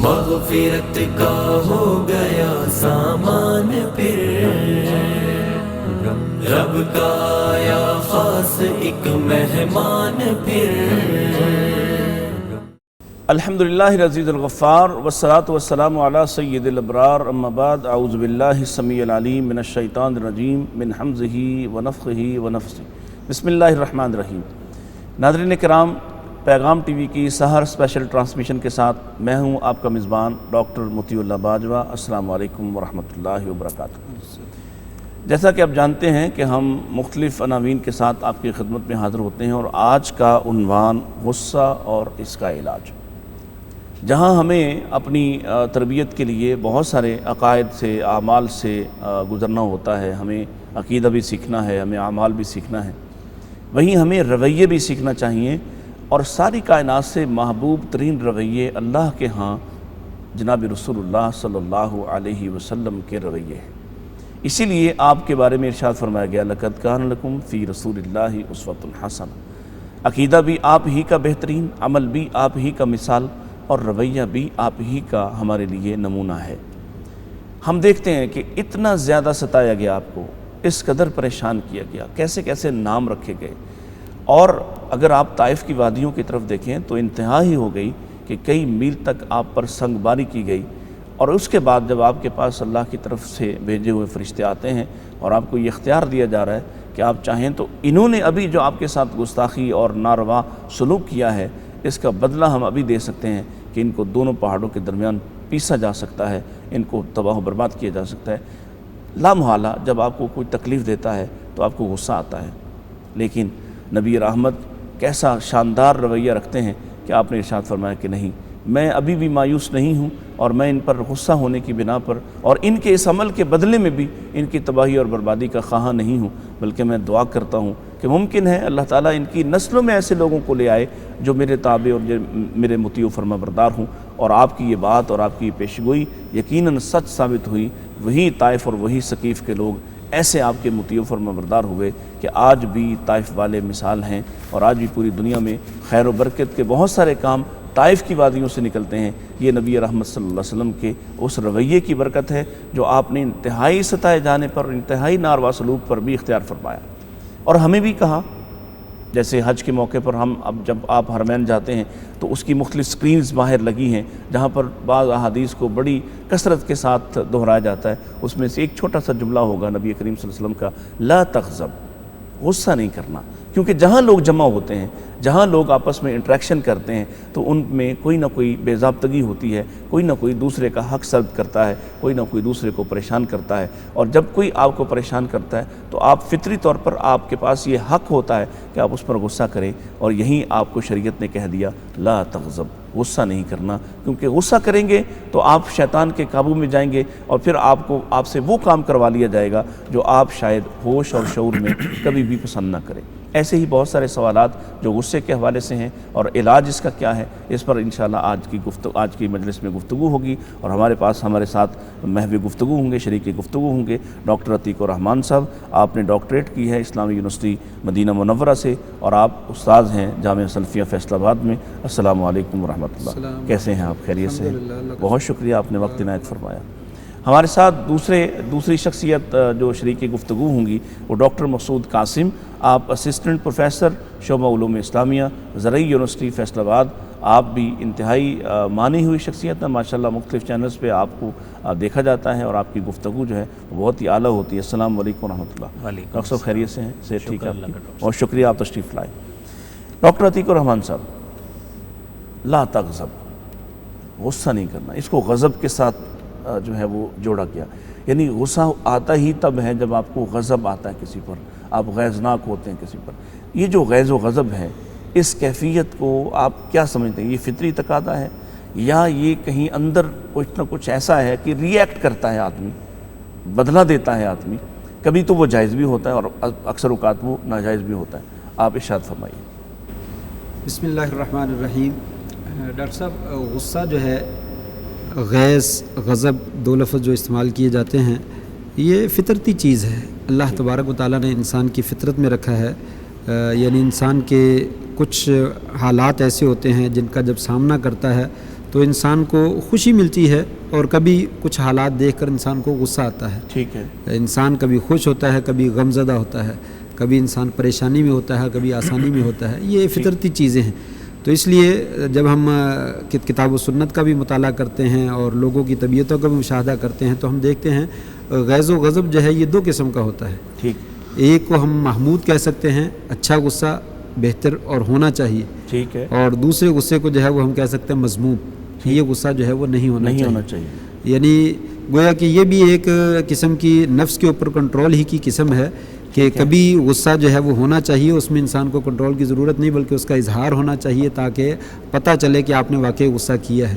مغفرت کا ہو گیا سامان پھر، رب کا آیا خاص ایک مہمان پھر۔ الحمدللہ العزیز الغفار والصلاة والسلام علی سید الابرار، اما بعد، اعوذ باللہ السمیع العلیم من الشیطان الرجیم من حمزہ ونفخہ ونفثہ، بسم اللہ الرحمن الرحیم۔ ناظرین کرام، پیغام ٹی وی کی سحر اسپیشل ٹرانسمیشن کے ساتھ میں ہوں آپ کا میزبان ڈاکٹر مطیع اللہ باجوہ۔ السلام علیکم ورحمۃ اللہ وبرکاتہ۔ جیسا کہ آپ جانتے ہیں کہ ہم مختلف عناوین کے ساتھ آپ کی خدمت میں حاضر ہوتے ہیں، اور آج کا عنوان غصہ اور اس کا علاج، جہاں ہمیں اپنی تربیت کے لیے بہت سارے عقائد سے، اعمال سے گزرنا ہوتا ہے۔ ہمیں عقیدہ بھی سیکھنا ہے، ہمیں اعمال بھی سیکھنا ہے، وہیں ہمیں رویے بھی سیکھنا چاہیے، اور ساری کائنات سے محبوب ترین رویے اللہ کے ہاں جناب رسول اللہ صلی اللہ علیہ وسلم کے رویے ہیں۔ اسی لیے آپ کے بارے میں ارشاد فرمایا گیا، لَقَدْ كَانَ لَكُمْ فِي رَسُولِ اللَّهِ أُسْوَةٌ حَسَنَةٌ۔ عقیدہ بھی آپ ہی کا بہترین، عمل بھی آپ ہی کا مثال، اور رویہ بھی آپ ہی کا ہمارے لیے نمونہ ہے۔ ہم دیکھتے ہیں کہ اتنا زیادہ ستایا گیا آپ کو، اس قدر پریشان کیا گیا، کیسے کیسے نام رکھے گئے، اور اگر آپ طائف کی وادیوں کی طرف دیکھیں تو انتہا ہی ہو گئی کہ کئی میل تک آپ پر سنگ باری کی گئی، اور اس کے بعد جب آپ کے پاس اللہ کی طرف سے بھیجے ہوئے فرشتے آتے ہیں اور آپ کو یہ اختیار دیا جا رہا ہے کہ آپ چاہیں تو انہوں نے ابھی جو آپ کے ساتھ گستاخی اور ناروا سلوک کیا ہے، اس کا بدلہ ہم ابھی دے سکتے ہیں کہ ان کو دونوں پہاڑوں کے درمیان پیسا جا سکتا ہے، ان کو تباہ و برباد کیا جا سکتا ہے۔ لامحالہ جب آپ کو کوئی تکلیف دیتا ہے تو آپ کو غصہ آتا ہے، لیکن نبی رحمت کیسا شاندار رویہ رکھتے ہیں کہ آپ نے ارشاد فرمایا کہ نہیں، میں ابھی بھی مایوس نہیں ہوں، اور میں ان پر غصہ ہونے کی بنا پر اور ان کے اس عمل کے بدلے میں بھی ان کی تباہی اور بربادی کا خواہاں نہیں ہوں، بلکہ میں دعا کرتا ہوں کہ ممکن ہے اللہ تعالیٰ ان کی نسلوں میں ایسے لوگوں کو لے آئے جو میرے تابع اور میرے مطیع و فرما بردار ہوں۔ اور آپ کی یہ بات اور آپ کی یہ پیشگوئی یقیناً سچ ثابت ہوئی۔ وہی طائف اور وہی ثقیف کے لوگ ایسے آپ کے مطیع و فرما بردار ہوئے کہ آج بھی طائف والے مثال ہیں، اور آج بھی پوری دنیا میں خیر و برکت کے بہت سارے کام طائف کی وادیوں سے نکلتے ہیں۔ یہ نبی رحمت صلی اللہ علیہ وسلم کے اس رویے کی برکت ہے جو آپ نے انتہائی ستائے جانے پر، انتہائی ناروا سلوک پر بھی اختیار فرمایا، اور ہمیں بھی کہا۔ جیسے حج کے موقع پر ہم اب جب آپ حرمین جاتے ہیں تو اس کی مختلف سکرینز باہر لگی ہیں جہاں پر بعض احادیث کو بڑی کثرت کے ساتھ دہرایا جاتا ہے۔ اس میں سے ایک چھوٹا سا جملہ ہوگا نبی کریم صلی اللہ علیہ وسلم کا، لا تغضب، غصہ نہیں کرنا، کیونکہ جہاں لوگ جمع ہوتے ہیں، جہاں لوگ آپس میں انٹریکشن کرتے ہیں تو ان میں کوئی نہ کوئی بے ضابطگی ہوتی ہے، کوئی نہ کوئی دوسرے کا حق سلب کرتا ہے، کوئی نہ کوئی دوسرے کو پریشان کرتا ہے، اور جب کوئی آپ کو پریشان کرتا ہے تو آپ فطری طور پر آپ کے پاس یہ حق ہوتا ہے کہ آپ اس پر غصہ کریں، اور یہیں آپ کو شریعت نے کہہ دیا لا تغضب، غصہ نہیں کرنا، کیونکہ غصہ کریں گے تو آپ شیطان کے قابو میں جائیں گے، اور پھر آپ سے وہ کام کروا لیا جائے گا جو آپ شاید ہوش اور شعور میں کبھی بھی پسند نہ کریں۔ ایسے ہی بہت سارے سوالات جو غصے کے حوالے سے ہیں، اور علاج اس کا کیا ہے، اس پر انشاءاللہ آج کی مجلس میں گفتگو ہوگی، اور ہمارے ساتھ محو گفتگو ہوں گے، شریک گفتگو ہوں گے ڈاکٹر عتیق الرحمان صاحب۔ آپ نے ڈاکٹریٹ کی ہے اسلامی یونیورسٹی مدینہ منورہ سے، اور آپ استاذ ہیں جامعہ سلفیہ فیصل آباد میں۔ السلام علیکم ورحمۃ اللہ، کیسے ہیں آپ؟ خیریت سے ہیں؟ بہت شکریہ، آپ نے وقت عنایت فرمایا۔ ہمارے ساتھ دوسری شخصیت جو شریک گفتگو ہوں گی وہ ڈاکٹر مسعود قاسم، آپ اسسٹنٹ پروفیسر شعبہ علوم اسلامیہ، زرعی یونیورسٹی فیصل آباد۔ آپ بھی انتہائی مانی ہوئی شخصیت ہیں، ماشاءاللہ مختلف چینلز پہ آپ کو دیکھا جاتا ہے، اور آپ کی گفتگو جو ہے وہ بہت ہی اعلیٰ ہوتی ہے۔ السلام علیکم ورحمۃ اللہ۔ ڈاکٹر صاحب خیریت سے ہیں؟ صحت ٹھیک ہے؟ بہت شکریہ، آپ تشریف لائے۔ ڈاکٹر عتیق الرحمان صاحب، لا تغضب، غصہ نہیں کرنا، اس کو غضب کے ساتھ جو ہے وہ جوڑا گیا، یعنی غصہ آتا ہی تب ہے جب آپ کو غضب آتا ہے کسی پر، آپ غیظناک ہوتے ہیں کسی پر۔ یہ جو غیظ و غضب ہے، اس کیفیت کو آپ کیا سمجھتے ہیں؟ یہ فطری تقاضا ہے، یا یہ کہیں اندر کچھ نہ کچھ ایسا ہے کہ ری ایکٹ کرتا ہے آدمی، بدلہ دیتا ہے آدمی؟ کبھی تو وہ جائز بھی ہوتا ہے اور اکثر اوقات وہ ناجائز بھی ہوتا ہے۔ آپ ارشاد فرمائیے۔ بسم اللہ الرحمن الرحیم۔ ڈاکٹر صاحب، غصہ جو ہے، غیظ، غضب، دو لفظ جو استعمال کیے جاتے ہیں، یہ فطرتی چیز ہے۔ اللہ تبارک و تعالیٰ نے انسان کی فطرت میں رکھا ہے، یعنی انسان کے کچھ حالات ایسے ہوتے ہیں جن کا جب سامنا کرتا ہے تو انسان کو خوشی ملتی ہے، اور کبھی کچھ حالات دیکھ کر انسان کو غصہ آتا ہے۔ ٹھیک ہے، انسان کبھی خوش ہوتا ہے، کبھی غم زدہ ہوتا ہے، کبھی انسان پریشانی میں ہوتا ہے، کبھی آسانی میں ہوتا ہے، یہ فطرتی چیزیں ہیں۔ تو اس لیے جب ہم کتاب و سنت کا بھی مطالعہ کرتے ہیں اور لوگوں کی طبیعتوں کا بھی مشاہدہ کرتے ہیں، تو ہم دیکھتے ہیں غیظ و غضب جو ہے یہ دو قسم کا ہوتا ہے۔ ٹھیک، ایک کو ہم محمود کہہ سکتے ہیں، اچھا غصہ، بہتر اور ہونا چاہیے، ٹھیک ہے، اور دوسرے غصے کو جو ہے وہ ہم کہہ سکتے ہیں مذموم، یہ غصہ جو ہے وہ نہیں ہونا چاہیے۔ یعنی گویا کہ یہ بھی ایک قسم کی نفس کے اوپر کنٹرول ہی کی قسم ہے کہ کبھی غصہ جو ہے وہ ہونا چاہیے، اس میں انسان کو کنٹرول کی ضرورت نہیں بلکہ اس کا اظہار ہونا چاہیے تاکہ پتہ چلے کہ آپ نے واقعی غصہ کیا ہے۔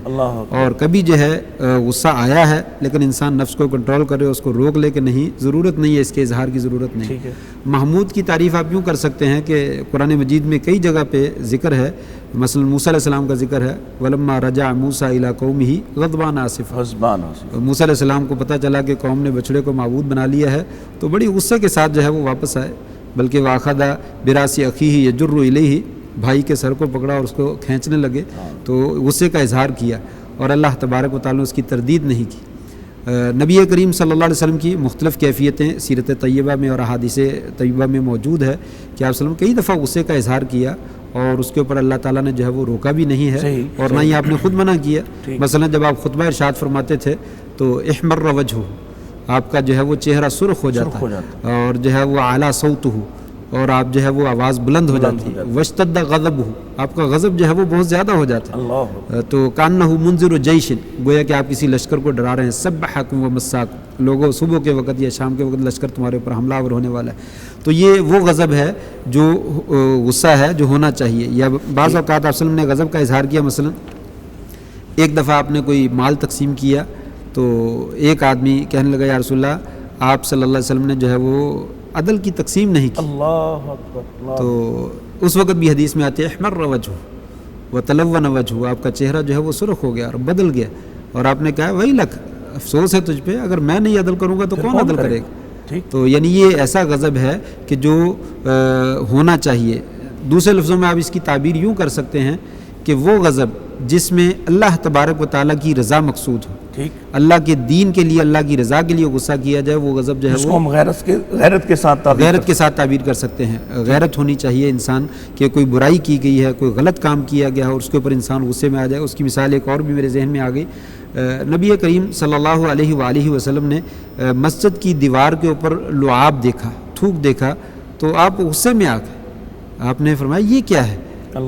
اور کبھی جو ہے غصہ آیا ہے لیکن انسان نفس کو کنٹرول کرے، اس کو روک لے کہ نہیں، ضرورت نہیں ہے اس کے اظہار کی ضرورت نہیں۔ محمود کی تعریف آپ یوں کر سکتے ہیں کہ قرآن مجید میں کئی جگہ پہ ذکر ہے، مثلا موسیٰ علیہ السلام کا ذکر ہے، وَلَمَّا رَجَعَ مُوسَىٰ إِلَىٰ قَوْمِهِ غَضْبَانَ آسِفًا۔ موسیٰ علیہ السلام کو پتہ چلا کہ قوم نے بچڑے کو معبود بنا لیا ہے، تو بڑی غصے کے ساتھ جو ہے وہ واپس آئے، بلکہ وَأَخَذَ بِرَأْسِ أَخِيهِ يَجُرُّ إِلَيْهِ، بھائی کے سر کو پکڑا اور اس کو کھینچنے لگے، تو غصے کا اظہار کیا، اور اللہ تبارک و تعالیٰ نے اس کی تردید نہیں کی۔ نبی کریم صلی اللہ علیہ وسلم کی مختلف کیفیتیں سیرت طیبہ میں اور احادیث طیبہ میں موجود ہے کہ آپ وسلم کئی دفعہ غصے کا اظہار کیا، اور اس کے اوپر اللہ تعالیٰ نے جو ہے وہ روکا بھی نہیں ہے، اور نہ ہی آپ نے خود منع کیا۔ مثلا جب آپ خطبہ ارشاد فرماتے تھے تو احمر وجہہ، آپ کا جو ہے وہ چہرہ سرخ ہو جاتا ہے، اور جو ہے وہ اعلیٰ صوتہ، اور آپ جو ہے وہ آواز بلند ہو جاتی ہے، واشتد غضبہ، آپ کا غضب جو ہے وہ بہت زیادہ ہو جاتا ہے، تو کانہ منذر جیش، گویا کہ آپ کسی لشکر کو ڈرا رہے ہیں، سبحکم ومساکم، لوگوں صبح کے وقت یا شام کے وقت لشکر تمہارے اوپر حملہ آور ہونے والا ہے۔ تو یہ وہ غضب ہے جو غصہ ہے جو ہونا چاہیے۔ یا بعض اوقات آپ وسلم نے غضب کا اظہار کیا، مثلا ایک دفعہ آپ نے کوئی مال تقسیم کیا تو ایک آدمی کہنے لگا یا رسول اللہ، آپ صلی اللہ علیہ وسلم نے جو ہے وہ عدل کی تقسیم نہیں کی۔ اللہ اکبر۔ تو اس وقت بھی حدیث میں آتے احمر وجہ وتلون وجہ، آپ کا چہرہ جو ہے وہ سرخ ہو گیا اور بدل گیا، اور آپ نے کہا وہی لکھ، افسوس ہے تجھ پہ، اگر میں نہیں عدل کروں گا تو کون عدل کرے گا؟ تو یعنی یہ ایسا غضب ہے کہ جو ہونا چاہیے۔ دوسرے لفظوں میں آپ اس کی تعبیر یوں کر سکتے ہیں کہ وہ غضب جس میں اللہ تبارک و تعالیٰ کی رضا مقصود ہو، اللہ کے دین کے لیے، اللہ کی رضا کے لیے غصہ کیا جائے، وہ غضب جو ہے وہ ہم غیرت کے ساتھ تعبیر کر سکتے ہیں۔ غیرت ہونی چاہیے انسان کہ کوئی برائی کی گئی ہے، کوئی غلط کام کیا گیا ہے اور اس کے اوپر انسان غصے میں آ جائے۔ اس کی مثال ایک اور بھی میرے ذہن میں آ گئی، نبی کریم صلی اللہ علیہ وآلہ وسلم نے مسجد کی دیوار کے اوپر لعاب دیکھا، تھوک دیکھا، تو آپ غصے میں آ گئے، آپ نے فرمایا یہ کیا ہے؟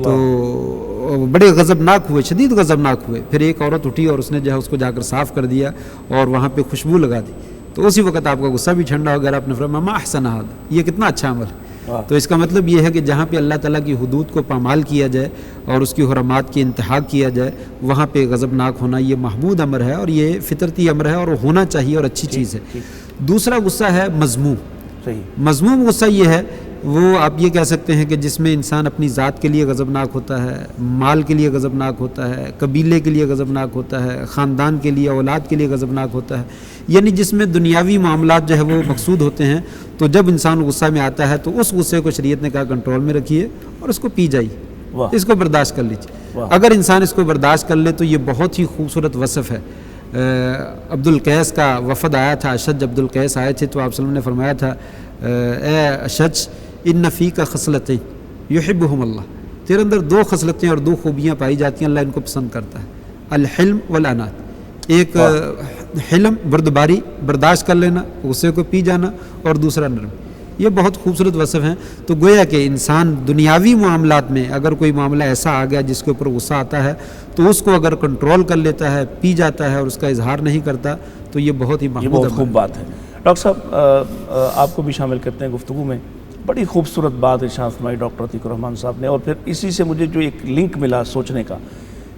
تو بڑے غضبناک ہوئے، شدید غضبناک ہوئے۔ پھر ایک عورت اٹھی اور اس نے جو ہے اس کو جا کر صاف کر دیا اور وہاں پہ خوشبو لگا دی، تو اسی وقت آپ کا غصہ بھی ٹھنڈا ہو گیا۔ آپ نے فرمایا ما احسن ھذا، یہ کتنا اچھا عمل ہے۔ تو اس کا مطلب یہ ہے کہ جہاں پہ اللہ تعالیٰ کی حدود کو پامال کیا جائے اور اس کی حرمات کی انتہاک کیا جائے، وہاں پہ غضبناک ہونا یہ محمود امر ہے، اور یہ فطرتی امر ہے اور ہونا چاہیے اور اچھی چیز ہے۔ دوسرا غصہ ہے مذموم۔ مذموم غصہ یہ ہے، وہ آپ یہ کہہ سکتے ہیں کہ جس میں انسان اپنی ذات کے لیے غضبناک ہوتا ہے، مال کے لیے غضبناک ہوتا ہے، قبیلے کے لیے غضبناک ہوتا ہے، خاندان کے لیے، اولاد کے لیے غضبناک ہوتا ہے، یعنی جس میں دنیاوی معاملات جو ہے وہ مقصود ہوتے ہیں۔ تو جب انسان غصہ میں آتا ہے تو اس غصے کو شریعت نے کہا کنٹرول میں رکھیے اور اس کو پی جائیے، اس کو برداشت کر لیجیے۔ اگر انسان اس کو برداشت کر لے تو یہ بہت ہی خوبصورت وصف ہے۔ عبد القیس کا وفد آیا تھا، اشج عبد القیس آئے تھے، تو آپ صلی اللہ علیہ وسلم نے فرمایا تھا اے اشج ان فیک خصلتیں یحبہم اللہ، تیرے اندر دو خصلتیں اور دو خوبیاں پائی جاتی ہیں، اللہ ان کو پسند کرتا ہے، الحلم والانات، ایک حلم بردباری، برداشت کر لینا، غصے کو پی جانا، اور دوسرا نرم۔ یہ بہت خوبصورت وصف ہیں۔ تو گویا کہ انسان دنیاوی معاملات میں اگر کوئی معاملہ ایسا آ گیا جس کے اوپر غصہ آتا ہے تو اس کو اگر کنٹرول کر لیتا ہے، پی جاتا ہے اور اس کا اظہار نہیں کرتا، تو یہ بہت ہی محمود خوب بات ہے۔ ڈاکٹر صاحب آپ کو بھی شامل کرتے ہیں گفتگو میں، بڑی خوبصورت بات ارشاد فرمائی ڈاکٹر عتیق الرحمان صاحب نے، اور پھر اسی سے مجھے جو ایک لنک ملا سوچنے کا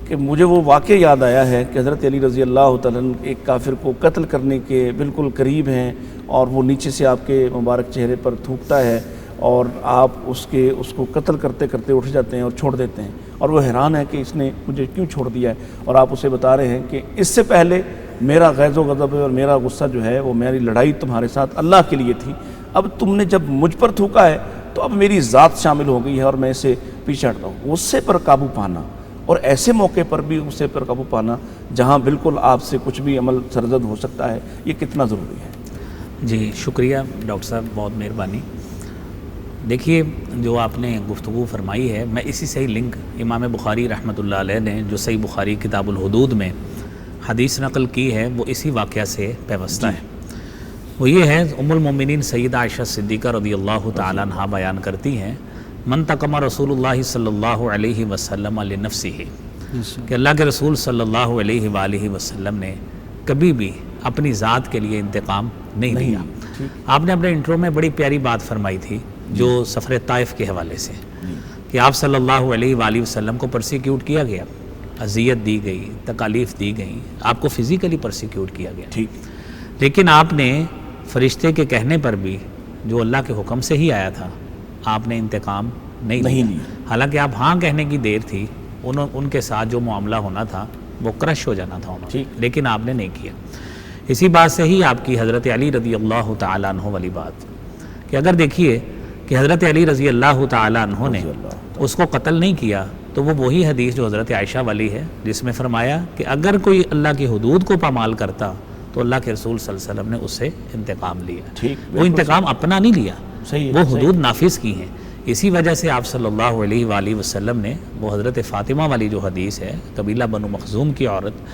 کہ مجھے وہ واقعہ یاد آیا ہے کہ حضرت علی رضی اللہ تعالیٰ عنہ ایک کافر کو قتل کرنے کے بالکل قریب ہیں، اور وہ نیچے سے آپ کے مبارک چہرے پر تھوکتا ہے، اور آپ اس کو قتل کرتے کرتے اٹھ جاتے ہیں اور چھوڑ دیتے ہیں، اور وہ حیران ہے کہ اس نے مجھے کیوں چھوڑ دیا ہے، اور آپ اسے بتا رہے ہیں کہ اس سے پہلے میرا غیظ و غضب اور میرا غصہ جو ہے وہ میری لڑائی تمہارے ساتھ اللہ کے لیے تھی، اب تم نے جب مجھ پر تھوکا ہے تو اب میری ذات شامل ہو گئی ہے اور میں اسے پیچھے ہٹتا ہوں۔ غصے پر قابو پانا اور ایسے موقع پر بھی غصے پر قابو پانا جہاں بالکل آپ سے کچھ بھی عمل سرزد ہو سکتا ہے، یہ کتنا ضروری ہے؟ جی شکریہ ڈاکٹر صاحب، بہت مہربانی۔ دیکھیے جو آپ نے گفتگو فرمائی ہے، میں اسی سے ہی لنک امام بخاری رحمۃ اللہ علیہ نے جو صحیح بخاری کتاب الحدود میں حدیث نقل کی ہے وہ اسی واقعہ سے پیوستہ ہے۔ وہ یہ ہے، ام المومنین سیدہ عائشہ صدیقہ رضی اللہ تعالیٰ عنہا بیان کرتی ہیں، منتقم رسول اللہ صلی اللہ علیہ وسلم لنفسہ، کہ اللہ کے رسول صلی اللہ علیہ وآلہ وسلم نے کبھی بھی اپنی ذات کے لیے انتقام نہیں لیا۔ آپ نے اپنے انٹرو میں بڑی پیاری بات فرمائی تھی جو سفر طائف کے حوالے سے، کہ آپ صلی اللہ علیہ وآلہ وسلم کو پرسیکیوٹ کیا گیا، اذیت دی گئی، تکالیف دی گئی، آپ کو فزیکلی پرسیکیوٹ کیا گیا، لیکن آپ نے فرشتے کے کہنے پر بھی جو اللہ کے حکم سے ہی آیا تھا، آپ نے انتقام نہیں لیا۔ حالانکہ آپ ہاں کہنے کی دیر تھی، ان کے ساتھ جو معاملہ ہونا تھا وہ کرش ہو جانا تھا انہوں نے، لیکن آپ نے نہیں کیا۔ اسی بات سے ہی آپ کی حضرت علی رضی اللہ تعالیٰ عنہ والی بات، کہ اگر دیکھیے کہ حضرت علی رضی اللہ تعالیٰ عنہ نے اس کو قتل نہیں کیا، تو وہ وہی حدیث جو حضرت عائشہ والی ہے جس میں فرمایا کہ اگر کوئی اللہ کی حدود کو پامال کرتا تو اللہ کے رسول صلی اللہ علیہ وسلم نے اس سے انتقام لیا۔ وہ انتقام اپنا نہیں لیا، وہ حدود نافذ کی ہیں۔ اسی وجہ سے آپ صلی اللہ علیہ وآلہ وسلم نے وہ حضرت فاطمہ والی جو حدیث ہے، قبیلہ بنو مخزوم کی عورت،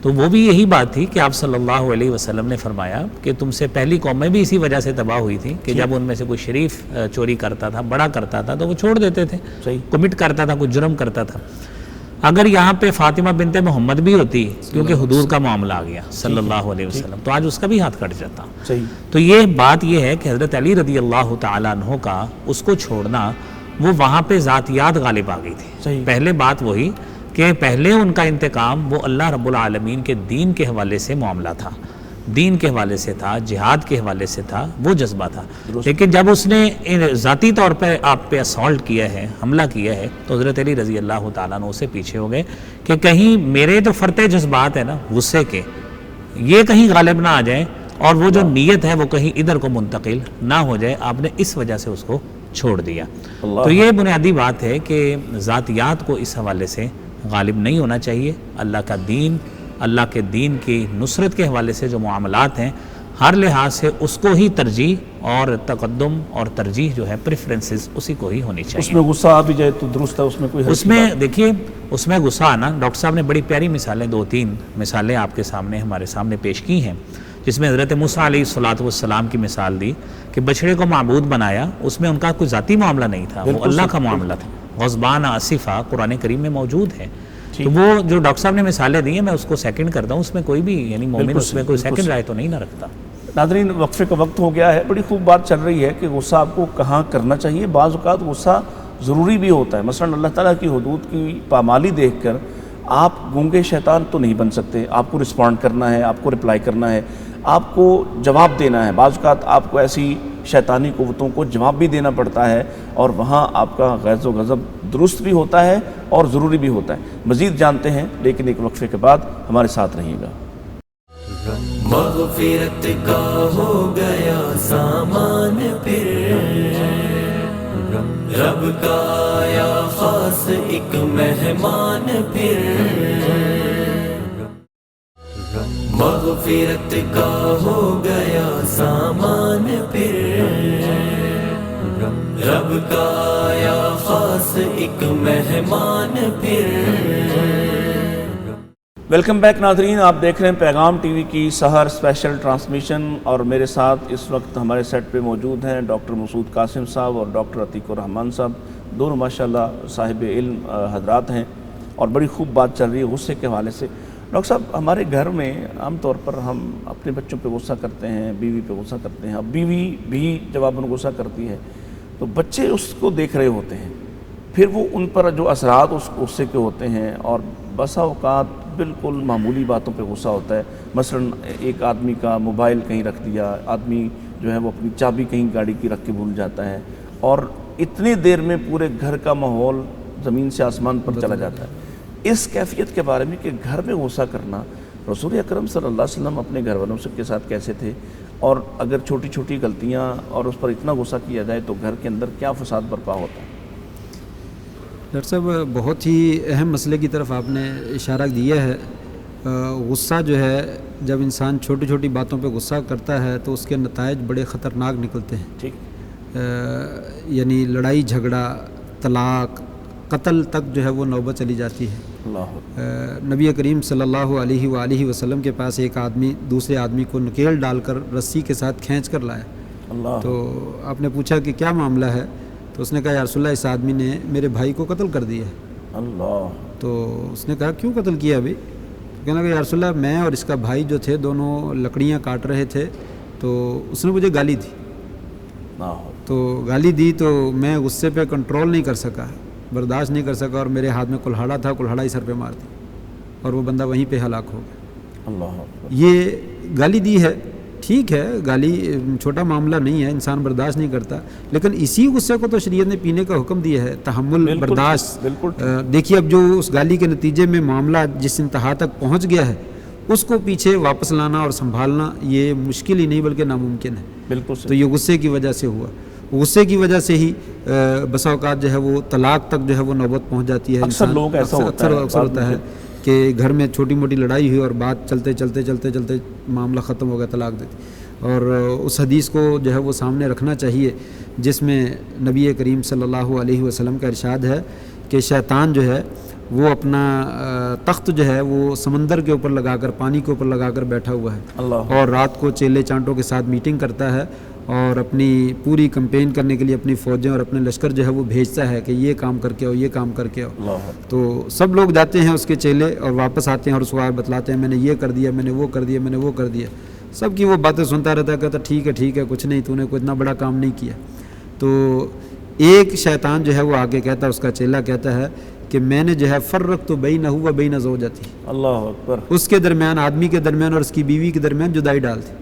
تو وہ بھی یہی بات تھی کہ آپ صلی اللہ علیہ وسلم نے فرمایا کہ تم سے پہلی قومیں بھی اسی وجہ سے تباہ ہوئی تھی کہ جب ان میں سے کوئی شریف چوری کرتا تھا، بڑا کرتا تھا تو وہ چھوڑ دیتے تھے، کمٹ کرتا تھا، کوئی جرم کرتا تھا۔ اگر یہاں پہ فاطمہ بنت محمد بھی ہوتی، کیونکہ حدود کا معاملہ آ گیا صلی اللہ علیہ وسلم، تو آج اس کا بھی ہاتھ کٹ جاتا۔ تو یہ بات یہ ہے کہ حضرت علی رضی اللہ تعالیٰ عنہ کا اس کو چھوڑنا، وہ وہاں پہ ذاتیات غالب آ گئی تھی۔ پہلے بات وہی کہ پہلے ان کا انتقام وہ اللہ رب العالمین کے دین کے حوالے سے معاملہ تھا، دین کے حوالے سے تھا، جہاد کے حوالے سے تھا، وہ جذبہ تھا۔ لیکن جب اس نے ذاتی طور پہ آپ پہ اسالٹ کیا ہے، حملہ کیا ہے، تو حضرت علی رضی اللہ تعالیٰ عنہ سے پیچھے ہو گئے کہ کہیں میرے جو فرتے جذبات ہیں نا غصے کے، یہ کہیں غالب نہ آ جائیں، اور وہ جو نیت ہے وہ کہیں ادھر کو منتقل نہ ہو جائے۔ آپ نے اس وجہ سے اس کو چھوڑ دیا۔ تو یہ بنیادی بات ہے کہ ذاتیات کو اس حوالے سے غالب نہیں ہونا چاہیے۔ اللہ کا دین، اللہ کے دین کی نصرت کے حوالے سے جو معاملات ہیں، ہر لحاظ سے اس کو ہی ترجیح اور تقدم اور ترجیح جو ہے پریفرنسز اسی کو ہی ہونی چاہیے۔ اس میں غصہ آ بھی جائے تو درست ہے، اس میں کوئی اس میں دیکھیے اس میں غصہ آنا، ڈاکٹر صاحب نے بڑی پیاری مثالیں، 2-3 مثالیں آپ کے سامنے ہمارے سامنے پیش کی ہیں، جس میں حضرت موسیٰ علیہ السلام کی مثال دی کہ بچڑے کو معبود بنایا، اس میں ان کا کوئی ذاتی معاملہ نہیں تھا، وہ اللہ کا معاملہ تھا۔ غضبان آصفہ قرآن کریم میں موجود ہے۔ تو وہ جو ڈاکٹر صاحب نے مثالیں دی ہیں، میں اس کو سیکنڈ کرتا ہوں، اس میں کوئی بھی یعنی مومن اس میں کوئی سیکنڈ رائے تو نہیں نہ رکھتا۔ ناظرین وقفے کا وقت ہو گیا ہے، بڑی خوب بات چل رہی ہے کہ غصہ آپ کو کہاں کرنا چاہیے۔ بعض اوقات غصہ ضروری بھی ہوتا ہے، مثلا اللہ تعالیٰ کی حدود کی پامالی دیکھ کر آپ گونگے شیطان تو نہیں بن سکتے، آپ کو رسپونڈ کرنا ہے، آپ کو رپلائی کرنا ہے، آپ کو جواب دینا ہے۔ بعض اوقات آپ کو ایسی شیطانی قوتوں کو جواب بھی دینا پڑتا ہے، اور وہاں آپ کا غیظ و غضب درست بھی ہوتا ہے اور ضروری بھی ہوتا ہے۔ مزید جانتے ہیں لیکن ایک وقفے کے بعد، ہمارے ساتھ رہیے گا۔ مغفرت کا ہو گیا سامان پھر، رب کا آیا خاص ایک مہمان پھر، مغفرت کا ہو گیا سامان پھر، رب کا آیا خاص ایک مہمان پھر۔ ویلکم بیک ناظرین، آپ دیکھ رہے ہیں پیغام ٹی وی کی سحر اسپیشل ٹرانسمیشن، اور میرے ساتھ اس وقت ہمارے سیٹ پہ موجود ہیں ڈاکٹر مسعود قاسم صاحب اور ڈاکٹر عتیق الرحمان صاحب، دونوں ماشاءاللہ صاحب علم حضرات ہیں، اور بڑی خوب بات چل رہی ہے غصے کے حوالے سے۔ ڈاکٹر صاحب، ہمارے گھر میں عام طور پر ہم اپنے بچوں پہ غصہ کرتے ہیں، بیوی پہ غصہ کرتے ہیں، اب بیوی بھی جب اپن غصہ کرتی ہے تو بچے اس کو دیکھ رہے ہوتے ہیں، پھر وہ ان پر جو اثرات اس غصے کے ہوتے ہیں، اور بسا اوقات بالکل معمولی باتوں پہ غصہ ہوتا ہے۔ مثلا ایک آدمی کا موبائل کہیں رکھ دیا، آدمی جو ہے وہ اپنی چابی کہیں گاڑی کی رکھ کے بھول جاتا ہے، اور اتنی دیر میں پورے گھر کا ماحول زمین سے آسمان پر چلا جاتا ہے۔ اس کیفیت کے بارے میں کہ گھر میں غصہ کرنا، رسول اکرم صلی اللہ علیہ وسلم اپنے گھر والوں کے ساتھ کیسے تھے، اور اگر چھوٹی چھوٹی غلطیاں اور اس پر اتنا غصہ کیا جائے تو گھر کے اندر کیا فساد برپا ہوتا ہے؟ ڈاکٹر صاحب بہت ہی اہم مسئلے کی طرف آپ نے اشارہ دیا ہے. غصہ جو ہے جب انسان چھوٹی چھوٹی باتوں پہ غصہ کرتا ہے تو اس کے نتائج بڑے خطرناک نکلتے ہیں. ٹھیک. یعنی لڑائی جھگڑا طلاق قتل تک جو ہے وہ نوبت چلی جاتی ہے. نبی کریم صلی اللہ علیہ وآلہ وسلم کے پاس ایک آدمی دوسرے آدمی کو نکیل ڈال کر رسی کے ساتھ کھینچ کر لایا. تو آپ نے پوچھا کہ کیا معاملہ ہے؟ تو اس نے کہا یا رسول اللہ اس آدمی نے میرے بھائی کو قتل کر دیا ہے. تو اس نے کہا کیوں قتل کیا ابھی؟ کہنے لگا یا رسول اللہ میں اور اس کا بھائی جو تھے دونوں لکڑیاں کاٹ رہے تھے تو اس نے مجھے گالی دی. تو گالی دی تو میں غصے پہ کنٹرول نہیں کر سکا, برداشت نہیں کر سکا, اور میرے ہاتھ میں کلہاڑا تھا, کلہاڑا ہی سر پہ مار دی اور وہ بندہ وہیں پہ ہلاک ہو گیا. یہ گالی دی ہے, ٹھیک ہے, گالی چھوٹا معاملہ نہیں ہے, انسان برداشت نہیں کرتا, لیکن اسی غصے کو تو شریعت نے پینے کا حکم دیا ہے, تحمل, برداشت. دیکھیے اب جو اس گالی کے نتیجے میں معاملہ جس انتہا تک پہنچ گیا ہے اس کو پیچھے واپس لانا اور سنبھالنا یہ مشکل ہی نہیں بلکہ ناممکن ہے. بالکل. تو یہ غصے کی وجہ سے ہوا, غصے کی وجہ سے ہی بسا اوقات جو ہے وہ طلاق تک جو ہے وہ نوبت پہنچ جاتی ہے. اکثر لوگ ایسا ہوتا ہے کہ گھر میں چھوٹی موٹی لڑائی ہوئی اور بات چلتے چلتے چلتے چلتے معاملہ ختم ہو گیا, طلاق دے دی. اور اس حدیث کو جو ہے وہ سامنے رکھنا چاہیے جس میں نبی کریم صلی اللہ علیہ وسلم کا ارشاد ہے کہ شیطان جو ہے وہ اپنا تخت جو ہے وہ سمندر کے اوپر لگا کر, پانی کے اوپر لگا کر بیٹھا ہوا ہے اور رات کو چیلے چانٹوں کے ساتھ میٹنگ کرتا ہے اور اپنی پوری کمپین کرنے کے لیے اپنی فوجیں اور اپنے لشکر جو ہے وہ بھیجتا ہے کہ یہ کام کر کے آؤ, یہ کام کر کے آؤ. تو سب لوگ جاتے ہیں اس کے چیلے اور واپس آتے ہیں اور اس کو بتلاتے ہیں میں نے یہ کر دیا, میں نے وہ کر دیا, میں نے وہ کر دیا. سب کی وہ باتیں سنتا رہتا ہے, کہتا ٹھیک ہے ٹھیک ہے, کچھ نہیں, تو نے کوئی اتنا بڑا کام نہیں کیا. تو ایک شیطان جو ہے وہ آگے کہتا ہے, اس کا چیلا کہتا ہے کہ میں نے جو ہے فرقت بینہ و بین زوجتی, اللہ اکبر, اس کے درمیان, آدمی کے درمیان اور اس کی بیوی کے درمیان جدائی ڈال دی,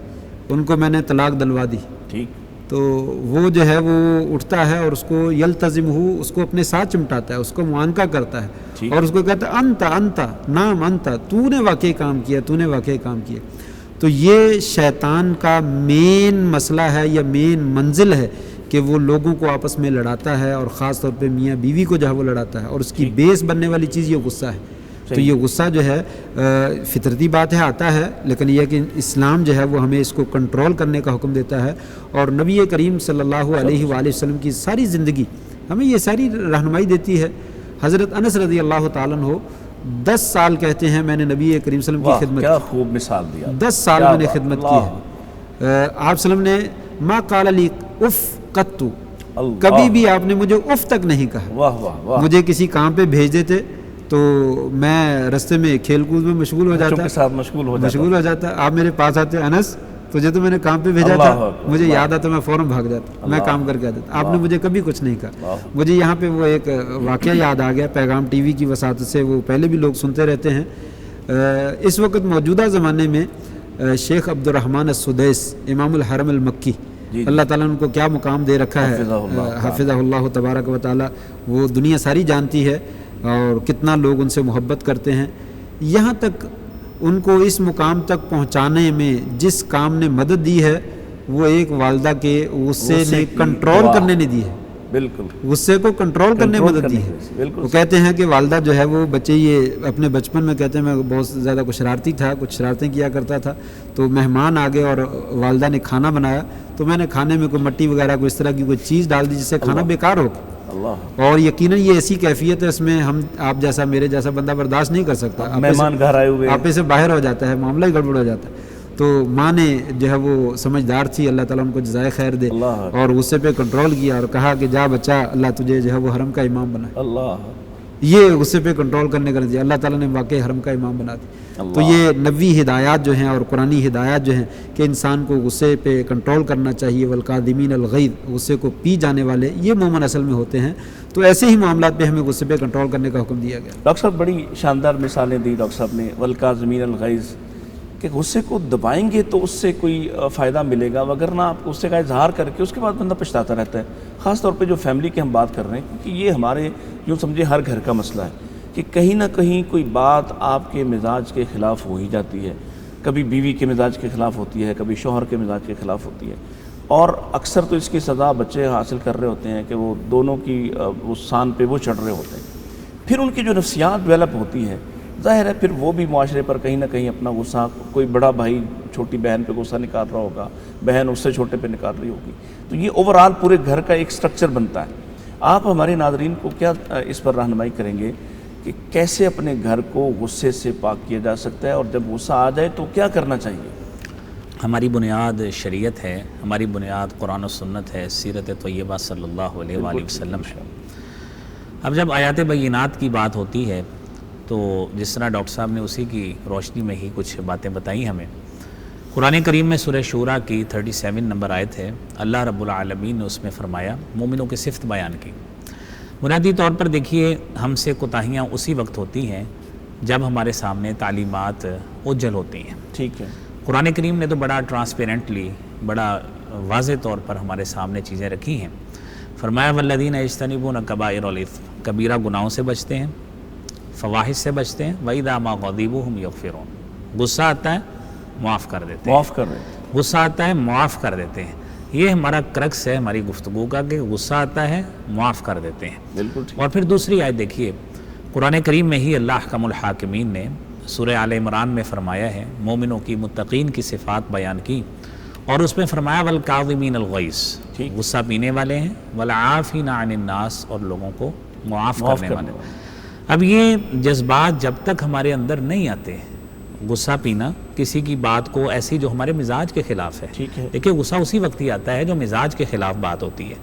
ان کو میں نے طلاق دلوا دی. ٹھیک. تو وہ جو ہے وہ اٹھتا ہے اور اس کو یلتزم ہو, اس کو اپنے ساتھ چمٹاتا ہے, اس کو معانقہ کرتا ہے اور اس کو کہتا ہے انتا نام انتا, تو نے واقعی کام کیا, تو نے واقعی کام کیا. تو یہ شیطان کا مین مسئلہ ہے یا مین منزل ہے کہ وہ لوگوں کو آپس میں لڑاتا ہے اور خاص طور پہ میاں بیوی کو جو ہے وہ لڑاتا ہے, اور اس کی بیس بننے والی چیز یہ غصہ ہے. تو یہ غصہ جو ہے فطرتی بات ہے, آتا ہے, لیکن یہ کہ اسلام جو ہے وہ ہمیں اس کو کنٹرول کرنے کا حکم دیتا ہے. اور نبی کریم صلی اللہ علیہ وآلہ وسلم کی ساری زندگی ہمیں یہ ساری رہنمائی دیتی ہے. حضرت انس رضی اللہ تعالیٰ عنہ 10 سال کہتے ہیں میں نے نبی کریم صلی اللہ علیہ وسلم کی خدمت, کیا خوب مثال دیا, 10 سال میں نے خدمت کی ہے. آپ صلی اللہ علیہ وسلم نے ما قال لی اف قط, کبھی بھی آپ نے مجھے اف تک نہیں کہا. مجھے کسی کام پہ بھیج دیتے تو میں رستے میں کھیل کود میں مشغول ہو جاتا, آپ میرے پاس آتے, انس تجھے تو میں نے کام پہ بھیجا تھا, مجھے یاد آتا, میں فوراً بھاگ جاتا, میں کام کر کے آتا. آپ نے مجھے کبھی کچھ نہیں کہا. مجھے یہاں پہ وہ ایک واقعہ یاد آ گیا, پیغام ٹی وی کی وساطت سے, وہ پہلے بھی لوگ سنتے رہتے ہیں. اس وقت موجودہ زمانے میں شیخ عبد الرحمن السدیس امام الحرم المکی, اللہ تعالیٰ نے ان کو کیا مقام دے رکھا ہے, حافظہ اللہ تبارک و تعالیٰ, وہ دنیا ساری جانتی ہے اور کتنا لوگ ان سے محبت کرتے ہیں. یہاں تک ان کو اس مقام تک پہنچانے میں جس کام نے مدد دی ہے وہ ایک والدہ کے غصے نے کنٹرول کرنے نے دی ہے. بالکل, غصے کو کنٹرول کرنے میں مدد دی ہے. وہ کہتے ہیں کہ والدہ جو ہے وہ بچے, یہ اپنے بچپن میں کہتے ہیں میں بہت زیادہ کچھ شرارتی تھا, کچھ شرارتیں کیا کرتا تھا. تو مہمان آ گئے اور والدہ نے کھانا بنایا تو میں نے کھانے میں کوئی مٹی وغیرہ کوئی اس طرح کی کوئی چیز ڈال دی جس سے کھانا بیکار ہو. اور یقیناً یہ ایسی کیفیت ہے, اس میں ہم آپ جیسا میرے جیسا بندہ برداشت نہیں کر سکتا. مہمان گھر آئے ہوئے, آپے سے باہر ہو جاتا ہے, معاملہ ہی گڑبڑ ہو جاتا ہے. تو ماں نے جو ہے وہ سمجھدار تھی, اللہ تعالیٰ ان کو جزائے خیر دے, اور غصے پہ کنٹرول کیا اور کہا کہ جا بچہ, اللہ تجھے جو ہے وہ حرم کا امام بنا. یہ غصے پہ کنٹرول کرنے کا نتیجہ, اللہ تعالیٰ نے واقعی حرم کا امام بنا دیا. تو یہ نبوی ہدایات جو ہیں اور قرآنی ہدایات جو ہیں کہ انسان کو غصے پہ کنٹرول کرنا چاہیے. والکاظمین الغیظ, غصے کو پی جانے والے یہ مومن اصل میں ہوتے ہیں. تو ایسے ہی معاملات پہ ہمیں غصے پہ کنٹرول کرنے کا حکم دیا گیا. ڈاکٹر صاحب بڑی شاندار مثالیں دی ڈاکٹر صاحب نے, والکاظمین الغیظ, کہ غصے کو دبائیں گے تو اس سے کوئی فائدہ ملے گا, وگرنہ آپ غصے کا اظہار کر کے اس کے بعد بندہ پچھتاتا رہتا ہے. خاص طور پہ جو فیملی کی ہم بات کر رہے ہیں, کیونکہ یہ ہمارے یوں سمجھے ہر گھر کا مسئلہ ہے کہ کہیں نہ کہیں کوئی بات آپ کے مزاج کے خلاف ہو ہی جاتی ہے. کبھی بیوی کے مزاج کے خلاف ہوتی ہے, کبھی شوہر کے مزاج کے خلاف ہوتی ہے, اور اکثر تو اس کی سزا بچے حاصل کر رہے ہوتے ہیں کہ وہ دونوں کی اس سان پہ وہ چڑھ رہے ہوتے ہیں. پھر ان کی جو نفسیات ڈیولپ ہوتی ہے، ظاہر ہے پھر وہ بھی معاشرے پر کہیں نہ کہیں اپنا غصہ، کوئی بڑا بھائی چھوٹی بہن پہ غصہ نکال رہا ہوگا، بہن اس سے چھوٹے پہ نکال رہی ہوگی، تو یہ اوورآل پورے گھر کا ایک سٹرکچر بنتا ہے۔ آپ ہمارے ناظرین کو کیا اس پر رہنمائی کریں گے کہ کیسے اپنے گھر کو غصے سے پاک کیا جا سکتا ہے، اور جب غصہ آ جائے تو کیا کرنا چاہیے؟ ہماری بنیاد شریعت ہے، ہماری بنیاد قرآن و سنت ہے، سیرت طیبہ صلی اللہ علیہ وآلہ وسلم ہے۔ اب جب آیات بینات کی بات ہوتی ہے تو جس طرح ڈاکٹر صاحب نے اسی کی روشنی میں ہی کچھ باتیں بتائی ہمیں۔ قرآن کریم میں سورہ شورى کی 37 نمبر آیت ہے، اللہ رب العالمین نے اس میں فرمایا، مومنوں کی صفت بیان کی۔ بنیادی طور پر دیکھیے، ہم سے کوتاہیاں اسی وقت ہوتی ہیں جب ہمارے سامنے تعلیمات اوجھل ہوتی ہیں۔ ٹھیک ہے، قرآن کریم نے تو بڑا ٹرانسپیرنٹلی، بڑا واضح طور پر ہمارے سامنے چیزیں رکھی ہیں۔ فرمایا والذین یجتنبون کبائر الاثم، کبیرہ گناہوں سے بچتے ہیں، فواحش سے بچتے ہیں، وَإِذَا مَا غَضِبُوا هُمْ يَغْفِرُونَ، غصہ آتا ہے معاف کر دیتے ہیں، معاف کر رہے ہیں۔ غصہ آتا ہے معاف کر دیتے ہیں۔ یہ ہمارا کرکس ہے ہماری گفتگو کا کہ غصہ آتا ہے معاف کر دیتے ہیں۔ بالکل ٹھیک۔ اور پھر دوسری آیت دیکھیے، قرآن کریم میں ہی اللہ احکم الحاکمین نے سورہ آل عمران میں فرمایا ہے، مومنوں کی متقین کی صفات بیان کی، اور اس میں فرمایا والکاظمین الغیظ، غصہ پینے والے ہیں، والعافین عن الناس، اور لوگوں کو معاف کرنے والے۔ اب یہ جذبات جب تک ہمارے اندر نہیں آتے، غصہ پینا کسی کی بات کو ایسی جو ہمارے مزاج کے خلاف ہے، ٹھیک ہے، دیکھیے غصہ اسی وقت ہی آتا ہے جو مزاج کے خلاف بات ہوتی ہے،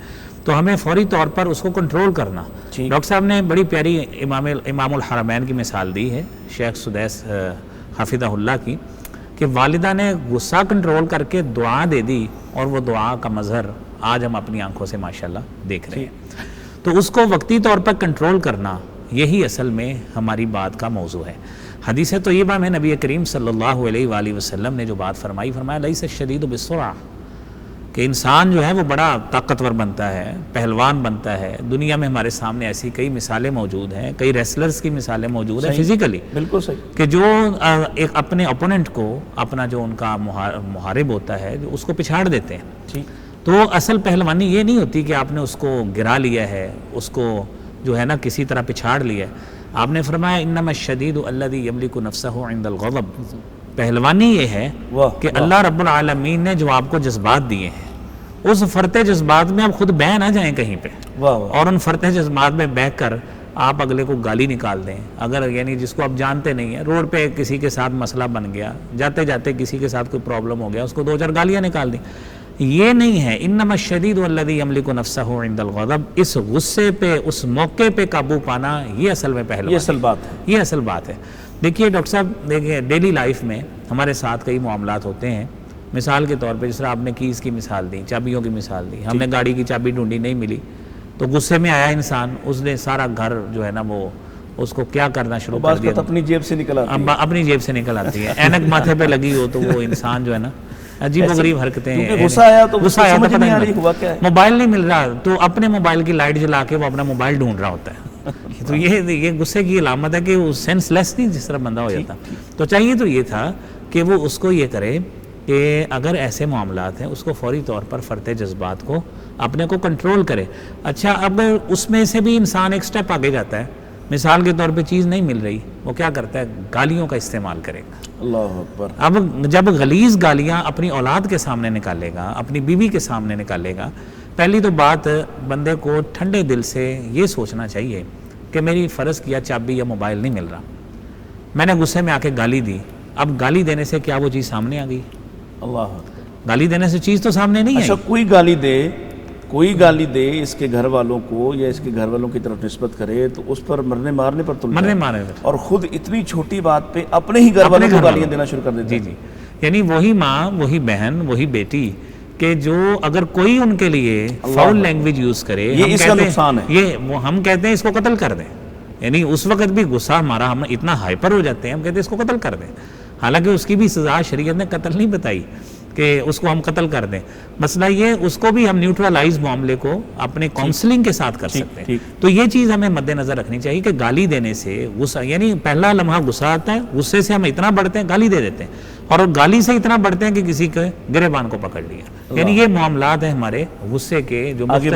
تو ہمیں فوری طور پر اس کو کنٹرول کرنا۔ ڈاکٹر صاحب نے بڑی پیاری امام الحرمین کی مثال دی ہے، شیخ سدیس حفظہ اللہ کی، کہ والدہ نے غصہ کنٹرول کر کے دعا دے دی، اور وہ دعا کا مظہر آج ہم اپنی آنکھوں سے ماشاءاللہ دیکھ رہے ہیں۔ تو اس کو وقتی طور پر کنٹرول کرنا، یہی اصل میں ہماری بات کا موضوع ہے۔ حدیث طیبہ میں نبی کریم صلی اللہ علیہ وآلہ وسلم نے جو بات فرمایا لیس الشدید بالسرعہ، کہ انسان جو ہے وہ بڑا طاقتور بنتا ہے، پہلوان بنتا ہے۔ دنیا میں ہمارے سامنے ایسی کئی مثالیں موجود ہیں، کئی ریسلرز کی مثالیں موجود ہیں فزیکلی، بالکل صحیح، کہ جو ایک اپنے اپوننٹ کو، اپنا جو ان کا محارب ہوتا ہے، جو اس کو پچھاڑ دیتے ہیں۔ ٹھیک۔ تو اصل پہلوانی یہ نہیں ہوتی کہ آپ نے اس کو گرا لیا ہے، اس کو جو ہے نا کسی طرح پچھاڑ لیا ہے۔ آپ نے فرمایا انما الشدید الذی یملک نفسہ عند الغضب، پہلوانی یہ ہے کہ اللہ رب العالمین نے جو آپ کو جذبات دیے ہیں، اس فرتے جذبات میں آپ خود بہہ نہ جائیں کہیں پہ، اور ان فرتے جذبات میں بہہ کر آپ اگلے کو گالی نکال دیں۔ اگر یعنی جس کو آپ جانتے نہیں ہیں، روڈ پہ کسی کے ساتھ مسئلہ بن گیا، جاتے جاتے کسی کے ساتھ کوئی پرابلم ہو گیا، اس کو 2-4 گالیاں نکال دیں، یہ نہیں ہے۔ انما الشدید الذی یملک نفسہ عند الغضب، اس غصے پہ، اس موقع پہ قابو پانا، یہ اصل میں پہلوانی، یہ اصل بات ہے، یہ اصل بات ہے۔ دیکھیے ڈاکٹر صاحب، دیکھیے ڈیلی لائف میں ہمارے ساتھ کئی معاملات ہوتے ہیں، مثال کے طور پہ جس طرح آپ نے کیز کی مثال دی، چابیوں کی مثال دی، ہم نے گاڑی کی چابی ڈھونڈی نہیں ملی، تو غصے میں آیا انسان، اس نے سارا گھر جو ہے نا وہ اس کو کیا کرنا شروع کر دیا، اپنی جیب سے نکل آتی ہے، اپنی جیب سے نکل آتی ہے، اینک ماتھے پہ لگی ہو تو وہ انسان جو ہے نا عجیب و غریب حرکتیں ہیں، غصہ آیا تو غصہ آیا تو سمجھ پتہ نہیں آ نہیں رہی ہوا کیا ہے، موبائل نہیں مل رہا تو اپنے موبائل کی لائٹ جلا کے وہ اپنا موبائل ڈھونڈ رہا ہوتا ہے۔ تو یہ غصے کی علامت ہے کہ وہ سینس لیس نہیں جس طرح بندہ ہو جاتا۔ تو چاہیے تو یہ تھا کہ وہ اس کو یہ کرے کہ اگر ایسے معاملات ہیں اس کو فوری طور پر فرتے جذبات کو اپنے کو کنٹرول کرے۔ اچھا، اب اس میں سے بھی انسان ایک سٹیپ آگے جاتا ہے، مثال کے طور پہ چیز نہیں مل رہی، وہ کیا کرتا ہے، گالیوں کا استعمال کرے گا۔ اللہ اکبر۔ اب جب غلیظ گالیاں اپنی اولاد کے سامنے نکالے گا، اپنی بیوی کے سامنے نکالے گا، پہلی تو بات بندے کو ٹھنڈے دل سے یہ سوچنا چاہیے کہ میری فرض کیا چابی یا موبائل نہیں مل رہا، میں نے غصے میں آ کے گالی دی، اب گالی دینے سے کیا وہ چیز سامنے آ گئی؟ اللہ اکبر۔ گالی دینے سے چیز تو سامنے نہیں اچھا، آئی۔ کوئی گالی دے اس کے گھر والوں کو یا اس کے گھر والوں کی طرف نسبت کرے تو اس پر مرنے مارنے پر تل جائے، اور خود اتنی چھوٹی بات پہ اپنے ہی گھر والوں کو گالیاں دینا شروع کر دیتے ہیں۔ جی، یعنی وہی ماں، وہی بہن، وہی بیٹی کہ جو اگر کوئی ان کے لیے فاؤل لینگویج یوز کرے، یہ اس کا نقصان ہے، ہم کہتے ہیں اس کو قتل کر دیں، یعنی اس وقت بھی غصہ ہمارا، ہم اتنا ہائپر ہو جاتے ہیں، ہم کہتے ہیں اس کو قتل کر دیں، حالانکہ اس کی بھی سزا شریعت نے قتل نہیں بتائی، کہ اس کو ہم قتل کر دیں. مسئلہ یہ اس کو بھی ہم نیوٹرلائز معاملے کو اپنے کاؤنسلنگ کے ساتھ کر سکتے ہیں. تو یہ چیز ہمیں مد نظر رکھنی چاہیے کہ گالی دینے سے غصہ، یعنی پہلا لمحہ غصہ آتا ہے، غصے سے ہم اتنا بڑھتے ہیں گالی دے دیتے ہیں، اور گالی سے اتنا بڑھتے ہیں کہ کسی کے گریبان کو پکڑ لیا. یعنی یہ معاملات ہیں ہمارے غصے کے جو آگے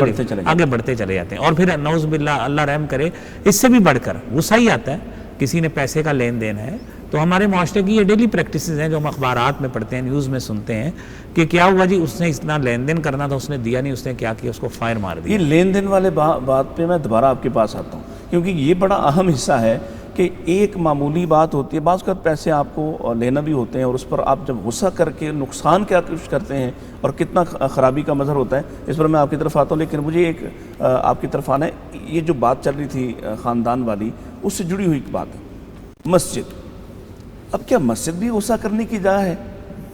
بڑھتے چلے جاتے ہیں. اور پھر نعوذ باللہ اللہ رحم کرے اس سے بھی بڑھ کر غصہ ہی آتا ہے، کسی نے پیسے کا لین دین ہے تو ہمارے معاشرے کی یہ ڈیلی پریکٹسز ہیں جو ہم اخبارات میں پڑھتے ہیں، نیوز میں سنتے ہیں کہ کیا ہوا جی اس نے اتنا لین دین کرنا تھا، اس نے دیا نہیں، اس نے کیا کیا، اس کو فائر مار دیا. یہ لین دین والے بات پہ میں دوبارہ آپ کے پاس آتا ہوں، کیونکہ یہ بڑا اہم حصہ ہے کہ ایک معمولی بات ہوتی ہے، بعض اوقات پیسے آپ کو لینا بھی ہوتے ہیں اور اس پر آپ جب غصہ کر کے نقصان کیا کچھ کرتے ہیں اور کتنا خرابی کا مظہر ہوتا ہے، اس پر میں آپ کی طرف آتا ہوں. لیکن مجھے ایک آپ کی طرف آنا ہے، یہ جو بات چل رہی تھی خاندان والی، اس سے جڑی ہوئی ایک بات ہے مسجد. اب کیا مسجد بھی غصہ کرنے کی جگہ ہے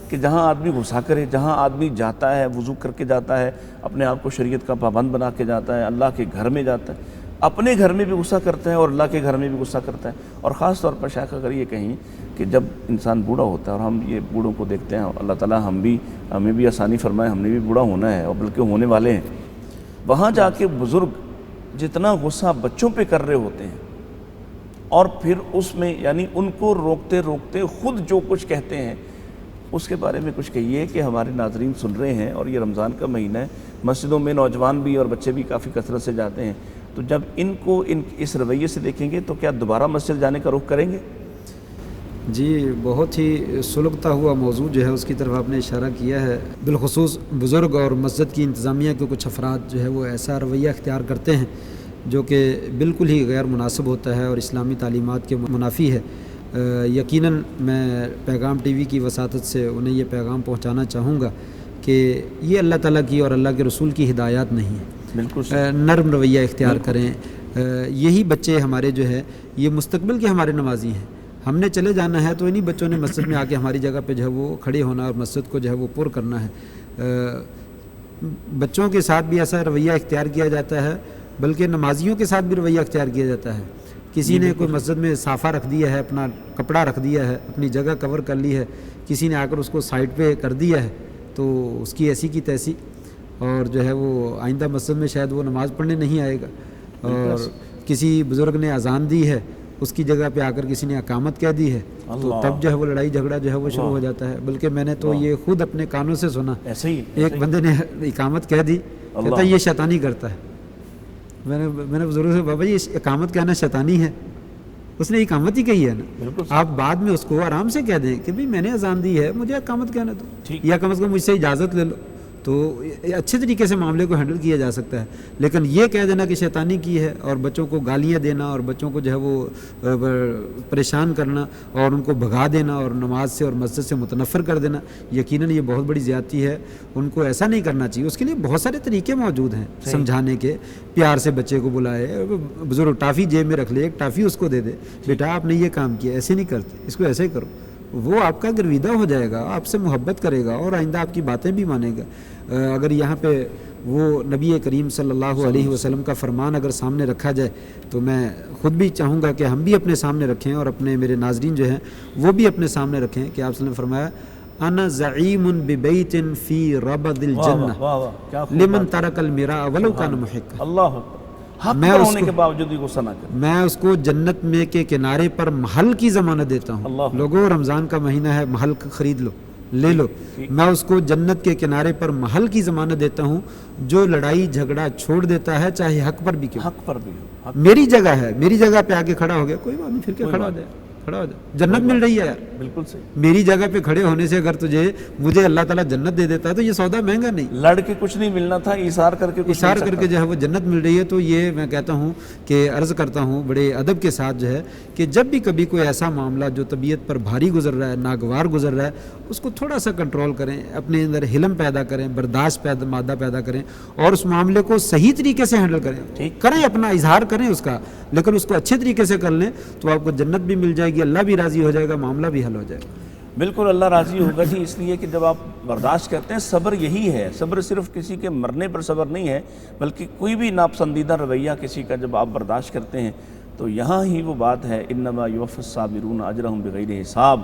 کہ جہاں آدمی غصہ کرے، جہاں آدمی جاتا ہے وضو کر کے جاتا ہے، اپنے آپ کو شریعت کا پابند بنا کے جاتا ہے، اللہ کے گھر میں جاتا ہے، اپنے گھر میں بھی غصہ کرتا ہے اور اللہ کے گھر میں بھی غصہ کرتا ہے. اور خاص طور پر شیخ اگر یہ کہیں کہ جب انسان بوڑھا ہوتا ہے، اور ہم یہ بوڑھوں کو دیکھتے ہیں، اللہ تعالیٰ ہمیں بھی آسانی فرمائے، ہم نے بھی بوڑھا ہونا ہے اور بلکہ ہونے والے ہیں، وہاں جا کے بزرگ جتنا غصہ بچوں پہ کر رہے ہوتے ہیں اور پھر اس میں یعنی ان کو روکتے روکتے خود جو کچھ کہتے ہیں، اس کے بارے میں کچھ کہیے کہ ہمارے ناظرین سن رہے ہیں. اور یہ رمضان کا مہینہ ہے، مسجدوں میں نوجوان بھی اور بچے بھی کافی کثرت سے جاتے ہیں، تو جب ان کو اس رویے سے دیکھیں گے تو کیا دوبارہ مسجد جانے کا رخ کریں گے؟ جی بہت ہی سلگتا ہوا موضوع جو ہے اس کی طرف آپ نے اشارہ کیا ہے. بالخصوص بزرگ اور مسجد کی انتظامیہ کے کچھ افراد جو ہے وہ ایسا رویہ اختیار کرتے ہیں جو کہ بالکل ہی غیر مناسب ہوتا ہے اور اسلامی تعلیمات کے منافی ہے. یقیناً میں پیغام ٹی وی کی وساطت سے انہیں یہ پیغام پہنچانا چاہوں گا کہ یہ اللہ تعالیٰ کی اور اللہ کے رسول کی ہدایات نہیں ہے. بالکل نرم رویہ اختیار کریں. یہی بچے ہمارے جو ہے یہ مستقبل کے ہمارے نمازی ہیں. ہم نے چلے جانا ہے تو انہی بچوں نے مسجد میں آ کے ہماری جگہ پہ جو ہے وہ کھڑے ہونا اور مسجد کو جو ہے وہ پر کرنا ہے. بچوں کے ساتھ بھی ایسا رویہ اختیار کیا جاتا ہے، بلکہ نمازیوں کے ساتھ بھی رویہ اختیار کیا جاتا ہے. کسی نے کوئی مسجد میں صافہ رکھ دیا ہے، اپنا کپڑا رکھ دیا ہے، اپنی جگہ کور کر لی ہے، کسی نے آ کر اس کو سائڈ پہ کر دیا ہے تو اس کی ایسی کی تیسی، اور جو ہے وہ آئندہ مسجد میں شاید وہ نماز پڑھنے نہیں آئے گا. اور کسی بزرگ نے اذان دی ہے، اس کی جگہ پہ آ کر کسی نے اقامت کہہ دی ہے تو تب جو ہے وہ لڑائی جھگڑا جو ہے وہ شروع ہو جاتا ہے. بلکہ میں نے تو یہ خود اپنے کانوں سے سنا، ایک بندے نے اقامت کہہ دی، کہتا یہ شیطانی کرتا ہے. میں نے بزرگوں سے، بابا یہ اقامت کہنا شیطانی ہے؟ اس نے اقامت ہی کہی ہے نا. آپ بعد میں اس کو آرام سے کہہ دیں کہ بھئی میں نے اذان دی ہے، مجھے اقامت کہنا دو، یا کم از کم مجھ سے اجازت لے لو، تو اچھے طریقے سے معاملے کو ہینڈل کیا جا سکتا ہے. لیکن یہ کہہ دینا کہ شیطانی کی ہے اور بچوں کو گالیاں دینا اور بچوں کو جو ہے وہ پریشان کرنا اور ان کو بھگا دینا اور نماز سے اور مسجد سے متنفر کر دینا، یقیناً یہ بہت بڑی زیادتی ہے. ان کو ایسا نہیں کرنا چاہیے. اس کے لیے بہت سارے طریقے موجود ہیں سمجھانے کے. پیار سے بچے کو بلائے، بزرگ ٹافی جیب میں رکھ لے، ایک ٹافی اس کو دے دے، بیٹا آپ نے یہ کام کیا، ایسے نہیں کرتے، اس کو ایسے کرو. وہ آپ کا گرویدہ ہو جائے گا، آپ سے محبت کرے گا اور آئندہ آپ کی باتیں بھی مانے گا. اگر یہاں پہ وہ نبی کریم صلی اللہ علیہ وسلم کا فرمان اگر سامنے رکھا جائے تو میں خود بھی چاہوں گا کہ ہم بھی اپنے سامنے رکھیں اور اپنے میرے ناظرین جو ہیں وہ بھی اپنے سامنے رکھیں کہ آپ صلی اللہ نے فرمایا انا زعیم ببیت فی ربد الجنہ لمن ترک المراء ولو کان محقا. اللہ میں ہونے کے باوجود غصہ نہ کریں. میں اس کو جنت میں کے کنارے پر محل کی ضمانت دیتا ہوں. لوگوں رمضان کا مہینہ ہے، محل خرید لو، لے لو. میں اس کو جنت کے کنارے پر محل کی ضمانت دیتا ہوں جو لڑائی جھگڑا چھوڑ دیتا ہے، چاہے حق پر بھی کیوں. حق پر بھی میری جگہ ہے، میری جگہ پہ آ کے کھڑا ہو گیا، کوئی بات نہیں، پھر کیا کھڑا ہو جائے، کھڑا ہو جائے. جنت مل رہی ہے یار. بالکل صحیح. میری جگہ پہ کھڑے ہونے سے اگر مجھے اللہ تعالیٰ جنت دے دیتا ہے تو یہ سودا مہنگا نہیں. لڑ کے کچھ نہیں ملنا تھا، ایثار کر کے جو ہے وہ جنت مل رہی ہے. تو یہ میں کہتا ہوں کہ عرض کرتا ہوں بڑے ادب کے ساتھ جو ہے کہ جب بھی کبھی کوئی ایسا معاملہ جو طبیعت پر بھاری گزر رہا ہے، ناگوار گزر رہا ہے، اس کو تھوڑا سا کنٹرول کریں، اپنے اندر حلم پیدا کریں، برداشت مادہ پیدا کریں اور اس معاملے کو صحیح طریقے سے ہینڈل کریں، اپنا اظہار کریں اس کا، لیکن اس کو اچھے طریقے سے کر لیں تو آپ کو جنت بھی مل جائے گی، اللہ بھی راضی ہو جائے گا، معاملہ بھی حل ہو جائے گا. بالکل اللہ راضی ہوگا جی. اس لیے کہ جب آپ برداشت کرتے ہیں، صبر یہی ہے. صبر صرف کسی کے مرنے پر صبر نہیں ہے، بلکہ کوئی بھی ناپسندیدہ رویہ کسی کا جب آپ برداشت کرتے ہیں تو یہاں ہی وہ بات ہے انما یوفی الصابرون اجرہم بغیر حساب.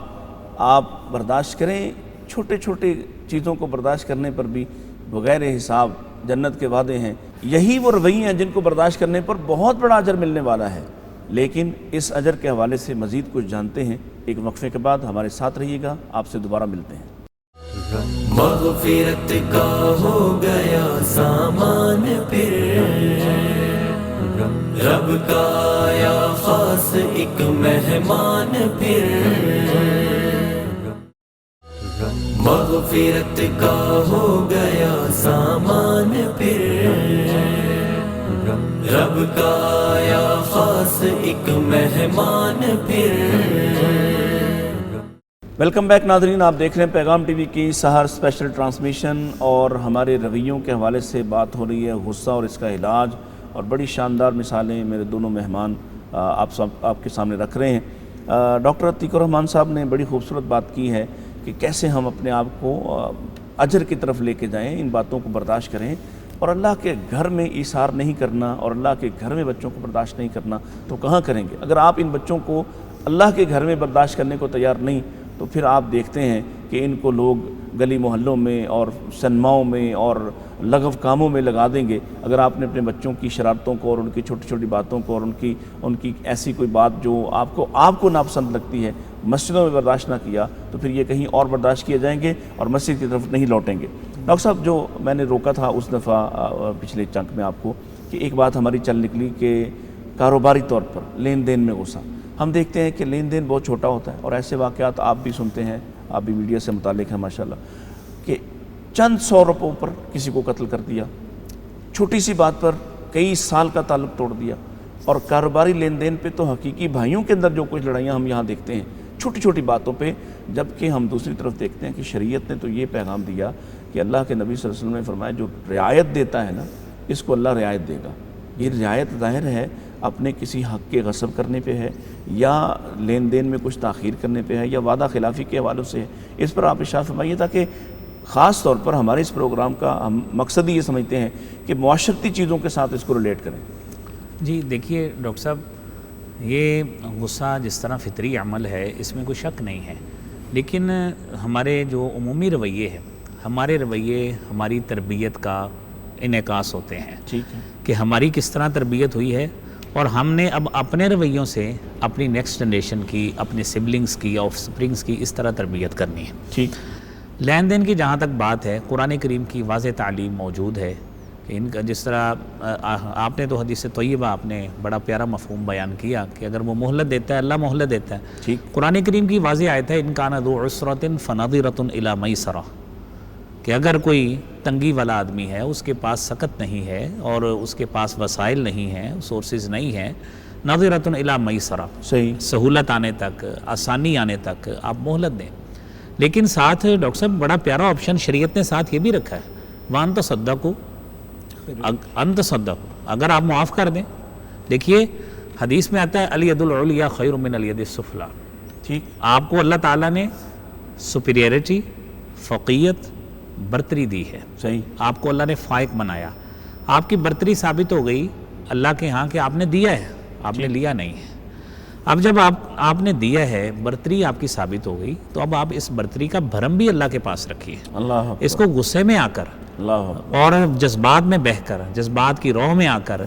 آپ برداشت کریں، چھوٹے چھوٹے چیزوں کو برداشت کرنے پر بھی بغیر حساب جنت کے وعدے ہیں. یہی وہ رویے ہیں جن کو برداشت کرنے پر بہت بڑا اجر ملنے والا ہے. لیکن اس اجر کے حوالے سے مزید کچھ جانتے ہیں. ایک وقفے کے بعد ہمارے ساتھ رہیے گا. آپ سے دوبارہ ملتے ہیں. مغفرت کا ہو گیا سامان پھر، رب کا آیا خاص ایک مہمان پھر. مغفرت کا ہو گیا سامان پھر، رب کا آیا خاص ایک مہمان پھر. ویلکم بیک ناظرین، آپ دیکھ رہے ہیں پیغام ٹی وی کی سحر اسپیشل ٹرانسمیشن، اور ہمارے رویوں کے حوالے سے بات ہو رہی ہے غصہ اور اس کا علاج، اور بڑی شاندار مثالیں میرے دونوں مہمان آپ کے سامنے رکھ رہے ہیں. ڈاکٹر عتیق الرحمان صاحب نے بڑی خوبصورت بات کی ہے کہ کیسے ہم اپنے آپ کو اجر کی طرف لے کے جائیں، ان باتوں کو برداشت کریں، اور اللہ کے گھر میں ایثار نہیں کرنا اور اللہ کے گھر میں بچوں کو برداشت نہیں کرنا تو کہاں کریں گے؟ اگر آپ ان بچوں کو اللہ کے گھر میں برداشت کرنے کو تیار نہیں تو پھر آپ دیکھتے ہیں کہ ان کو لوگ گلی محلوں میں اور سنماؤں میں اور لغو کاموں میں لگا دیں گے. اگر آپ نے اپنے بچوں کی شرارتوں کو اور ان کی چھوٹی چھوٹی باتوں کو اور ان کی ایسی کوئی بات جو آپ کو ناپسند لگتی ہے مسجدوں میں برداشت نہ کیا تو پھر یہ کہیں اور برداشت کیے جائیں گے اور مسجد کی طرف نہیں لوٹیں گے. ڈاکٹر صاحب، جو میں نے روکا تھا اس دفعہ پچھلے چنک میں آپ کو کہ ایک بات ہماری چل نکلی کہ کاروباری طور پر لین دین میں غصہ. ہم دیکھتے ہیں کہ لین دین بہت چھوٹا ہوتا ہے، اور ایسے واقعات آپ بھی سنتے ہیں، آپ بھی میڈیا سے متعلق ہیں ماشاءاللہ، کہ چند 100 روپوں پر کسی کو قتل کر دیا، چھوٹی سی بات پر کئی سال کا تعلق توڑ دیا. اور کاروباری لین دین پہ تو حقیقی بھائیوں کے اندر جو کچھ لڑائیاں ہم یہاں دیکھتے ہیں چھوٹی چھوٹی باتوں پہ، جبکہ ہم دوسری طرف دیکھتے ہیں کہ شریعت نے تو یہ پیغام دیا کہ اللہ کے نبی صلی اللہ علیہ وسلم نے فرمایا جو رعایت دیتا ہے نا اس کو اللہ رعایت دے گا. یہ رعایت ظاہر ہے اپنے کسی حق کے غصب کرنے پہ ہے، یا لین دین میں کچھ تاخیر کرنے پہ ہے، یا وعدہ خلافی کے حوالوں سے ہے. اس پر آپ ارشاد فرمائیے تاکہ خاص طور پر ہمارے اس پروگرام کا ہم مقصد ہی یہ سمجھتے ہیں کہ معاشرتی چیزوں کے ساتھ اس کو ریلیٹ کریں. جی دیکھیے ڈاکٹر صاحب، یہ غصہ جس طرح فطری عمل ہے اس میں کوئی شک نہیں ہے، لیکن ہمارے جو عمومی رویے ہیں، ہمارے رویے ہماری تربیت کا انعکاس ہوتے ہیں. ٹھیک ہے کہ ہماری کس طرح تربیت ہوئی ہے، اور ہم نے اب اپنے رویوں سے اپنی نیکسٹ جنریشن کی، اپنے سبلنگز کی، آف سپرنگز کی اس طرح تربیت کرنی ہے. ٹھیک. لین دین کی جہاں تک بات ہے، قرآن کریم کی واضح تعلیم موجود ہے کہ ان کا جس طرح آپ نے تو حدیث طیبہ آپ نے بڑا پیارا مفہوم بیان کیا کہ اگر وہ مہلت دیتا ہے اللہ مہلت دیتا ہے. ٹھیک. قرآن کریم کی واضح آیت ہے ان کان ذو عسرۃ فنظرۃ الی میسرہ، کہ اگر کوئی تنگی والا آدمی ہے، اس کے پاس سکت نہیں ہے اور اس کے پاس وسائل نہیں ہیں، سورسز نہیں ہیں، نظرۃ الی میسرہ، صحیح، سہولت آنے تک، آسانی آنے تک آپ مہلت دیں. لیکن ساتھ ڈاکٹر صاحب بڑا پیارا آپشن شریعت نے ساتھ یہ بھی رکھا ہے، وَأَن تَصَدَّقُوا، ان تصدقوا، اگر آپ معاف کر دیں. دیکھیے حدیث میں آتا ہے الید العلیٰ خیر من الید السفلیٰ. ٹھیک. آپ کو اللہ تعالیٰ نے سپیریئرٹی، فوقیت، برتری دی ہے. صحیح. آپ کو اللہ نے فائق بنایا، آپ کی برتری ثابت ہو گئی اللہ کے ہاں کہ آپ نے دیا ہے، آپ نے لیا نہیں ہے. اب جب آپ نے دیا ہے، برتری آپ کی ثابت ہو گئی، تو اب آپ اس برتری کا بھرم بھی اللہ کے پاس رکھیے. اللہ اس کو غصے میں آ کر اور جذبات میں بہ کر، جذبات کی روح میں آ کر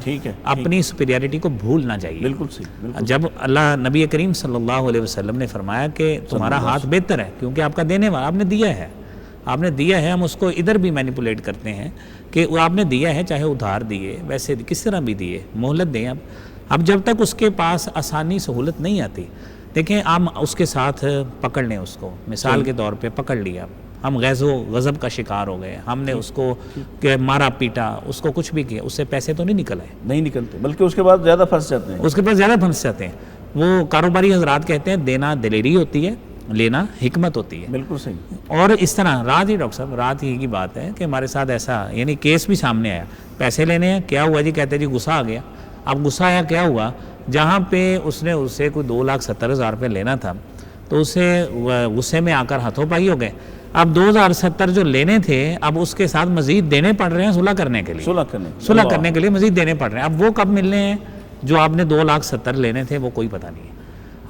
اپنی سپیریارٹی کو بھول نہ جائیے. بالکل صحیح. جب اللہ نبی کریم صلی اللہ علیہ وسلم نے فرمایا کہ تمہارا ہاتھ بہتر ہے کیونکہ آپ کا دینے والا، آپ نے دیا ہے، آپ نے دیا ہے. ہم اس کو ادھر بھی مینیپولیٹ کرتے ہیں کہ آپ نے دیا ہے، چاہے ادھار دیے، ویسے کس طرح بھی دیے، مہلت دیں. اب جب تک اس کے پاس آسانی سہولت نہیں آتی، دیکھیں آپ اس کے ساتھ پکڑ لیں اس کو، مثال کے طور پہ پکڑ لیا، ہم غیظ و غضب کا شکار ہو گئے، ہم نے اس کو مارا پیٹا، اس کو کچھ بھی کیا، اس سے پیسے تو نہیں نکل آئے، نہیں نکلتے، بلکہ اس کے بعد زیادہ پھنس جاتے ہیں، اس کے پاس زیادہ پھنس جاتے ہیں. وہ کاروباری حضرات کہتے ہیں دینا دلیری ہوتی ہے، لینا حکمت ہوتی ہے. بالکل صحیح. اور اس طرح رات ہی ڈاکٹر صاحب، رات ہی کی بات ہے کہ ہمارے ساتھ ایسا یعنی کیس بھی سامنے آیا، پیسے لینے ہیں، کیا ہوا جی، کہتے جی غصہ آ گیا. اب غصہ آیا، کیا ہوا، جہاں پہ اس نے اس سے کوئی 2,70,000 روپے لینا تھا تو اسے غصے میں آ کر ہاتھوں پائی ہو گئے. اب 2,070 جو لینے تھے اب اس کے ساتھ مزید دینے پڑ رہے ہیں صلح کرنے کے لیے، صلح کرنے کے لیے مزید دینے پڑ رہے ہیں. اب وہ کب ملنے ہیں جو آپ نے 2,70,000 لینے تھے، وہ کوئی پتہ نہیں ہے.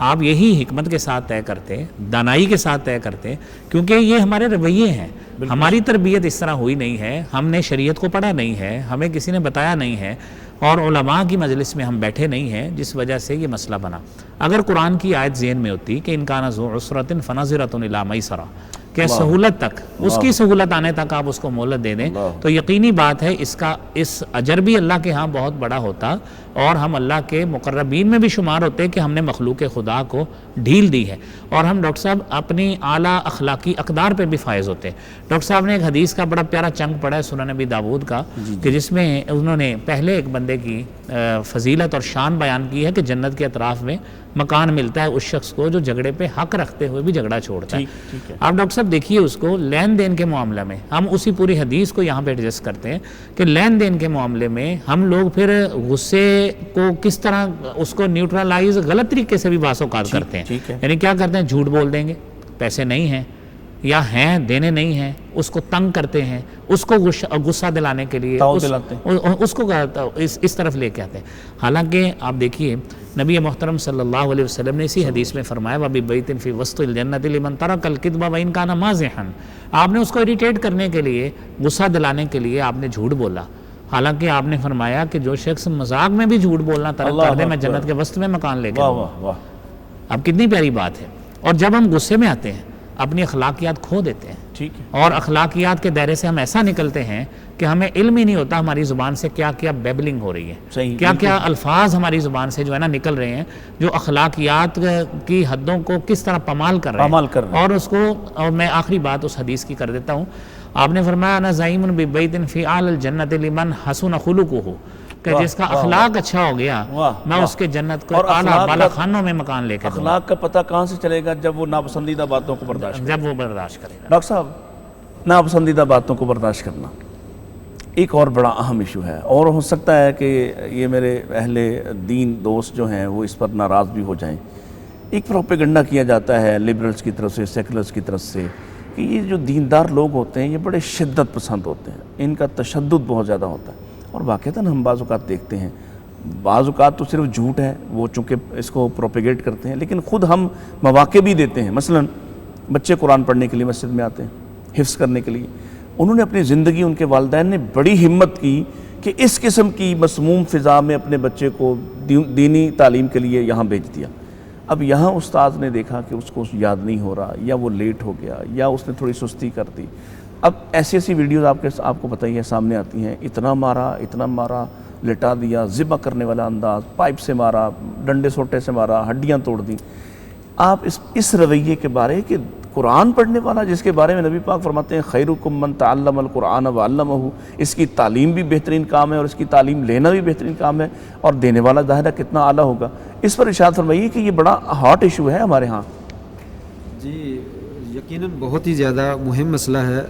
آپ یہی حکمت کے ساتھ طے کرتے، دانائی کے ساتھ طے کرتے، کیونکہ یہ ہمارے رویے ہیں. ہماری تربیت اس طرح ہوئی نہیں ہے، ہم نے شریعت کو پڑھا نہیں ہے، ہمیں کسی نے بتایا نہیں ہے، اور علماء کی مجلس میں ہم بیٹھے نہیں ہیں، جس وجہ سے یہ مسئلہ بنا. اگر قرآن کی آیت ذہن میں ہوتی کہ ان کان ذو عسرۃ فنظرۃ الی میسرہ، کہ سہولت تک، اس کی سہولت آنے تک آپ اس کو مہلت دے دیں، تو یقینی بات ہے اس اجر بھی اللہ کے ہاں بہت بڑا ہوتا، اور ہم اللہ کے مقربین میں بھی شمار ہوتے کہ ہم نے مخلوق خدا کو ڈھیل دی ہے، اور ہم ڈاکٹر صاحب اپنی اعلیٰ اخلاقی اقدار پہ بھی فائز ہوتے ہیں. ڈاکٹر صاحب نے ایک حدیث کا بڑا پیارا چنک پڑھا ہے سنن نبی داؤد کا، کہ جس میں انہوں نے پہلے ایک بندے کی فضیلت اور شان بیان کی ہے کہ جنت کے اطراف میں مکان ملتا ہے اس شخص کو جو جھگڑے پہ حق رکھتے ہوئے بھی جھگڑا چھوڑتا ہے. آپ ڈاکٹر صاحب دیکھیے اس کو لین دین کے معاملہ میں ہم اسی پوری حدیث کو یہاں پہ ایڈجسٹ کرتے ہیں کہ لین دین کے معاملے میں ہم لوگ پھر غصے کو کس طرح اس کو نیوٹرلائز غلط طریقے سے بھی بعض اوقات کرتے ہیں. یعنی کیا کرتے ہیں، جھوٹ بول دیں گے، پیسے نہیں ہیں یا ہیں دینے نہیں ہیں، اس کو تنگ کرتے ہیں، اس کو غصہ دلانے کے لیے اس کو اس طرف لے کے آتے ہیں. حالانکہ آپ دیکھیے نبی محترم صلی اللہ علیہ وسلم نے اسی حدیث میں فرمایا وَبِبَيْتٍ فِي وَسْطِ الْجَنَّةِ لِمَنْ تَرَكَ الْكِذْبَ وَإِنْ كَانَ مَازِحًا. آپ نے اس کو اریٹیٹ کرنے کے لیے، غصہ دلانے کے لیے آپ نے جھوٹ بولا، حالانکہ آپ نے فرمایا کہ جو شخص مذاق میں بھی جھوٹ بولنا ترک کر دے، میں جنت کے وسط میں مکان لے کے آؤں گا. اب کتنی پیاری بات ہے. اور جب ہم غصے میں آتے ہیں اپنی اخلاقیات کھو دیتے ہیں، اور اخلاقیات کے دائرے سے ہم ایسا نکلتے ہیں کہ ہمیں علم ہی نہیں ہوتا ہماری زبان سے کیا کیا بیبلنگ ہو رہی ہے، کیا کیا الفاظ ہماری زبان سے جو ہے نا نکل رہے ہیں، جو اخلاقیات کی حدوں کو کس طرح پامال کر رہے ہیں. اور اس کو، اور میں آخری بات اس حدیث کی کر دیتا ہوں. آپ نے فرمایا انا زعیم ببیت فی اعلی الجنۃ لمن حسن خلقہ، کہ جس کا اخلاق اچھا ہو گیا میں اس کے جنت کو اعلیٰ بالا خانوں میں مکان لے کے دوں. اخلاق کا پتہ کہاں سے چلے گا؟ جب وہ ناپسندیدہ باتوں کو برداشت کرے گا. جب وہ برداشت کرے گا. ڈاکٹر صاحب، ناپسندیدہ باتوں کو برداشت کرنا ایک اور بڑا اہم ایشو ہے، اور ہو سکتا ہے کہ یہ میرے اہل دین دوست جو ہیں وہ اس پر ناراض بھی ہو جائیں. ایک پروپیگنڈا کیا جاتا ہے لبرلز کی طرف سے، سیکولرز کی طرف سے، کہ یہ جو دیندار لوگ ہوتے ہیں یہ بڑے شدت پسند ہوتے ہیں، ان کا تشدد بہت زیادہ ہوتا ہے. اور واقعتاً ہم بعض اوقات دیکھتے ہیں، بعض اوقات تو صرف جھوٹ ہے، وہ چونکہ اس کو پروپیگیٹ کرتے ہیں، لیکن خود ہم مواقع بھی دیتے ہیں. مثلا بچے قرآن پڑھنے کے لیے مسجد میں آتے ہیں، حفظ کرنے کے لیے. انہوں نے اپنی زندگی، ان کے والدین نے بڑی ہمت کی کہ اس قسم کی مسموم فضا میں اپنے بچے کو دینی تعلیم کے لیے یہاں بھیج دیا. اب یہاں استاد نے دیکھا کہ اس کو یاد نہیں ہو رہا، یا وہ لیٹ ہو گیا، یا اس نے تھوڑی سستی کر دی. اب ایسی ویڈیوز آپ کو پتہ ہی ہے سامنے آتی ہیں، اتنا مارا، لٹا دیا، ذبح کرنے والا انداز، پائپ سے مارا، ڈنڈے سوٹے سے مارا، ہڈیاں توڑ دی. آپ اس رویے کے بارے کہ قرآن پڑھنے والا، جس کے بارے میں نبی پاک فرماتے ہیں خیرکم من تعلم القرآن وعلمہ، اس کی تعلیم بھی بہترین کام ہے اور اس کی تعلیم لینا بھی بہترین کام ہے، اور دینے والا ظاہرہ کتنا اعلیٰ ہوگا. اس پر ارشاد فرمائیے کہ یہ بڑا ہاٹ ایشو ہے ہمارے ہاں. جی یقیناً بہت ہی زیادہ مہم مسئلہ ہے.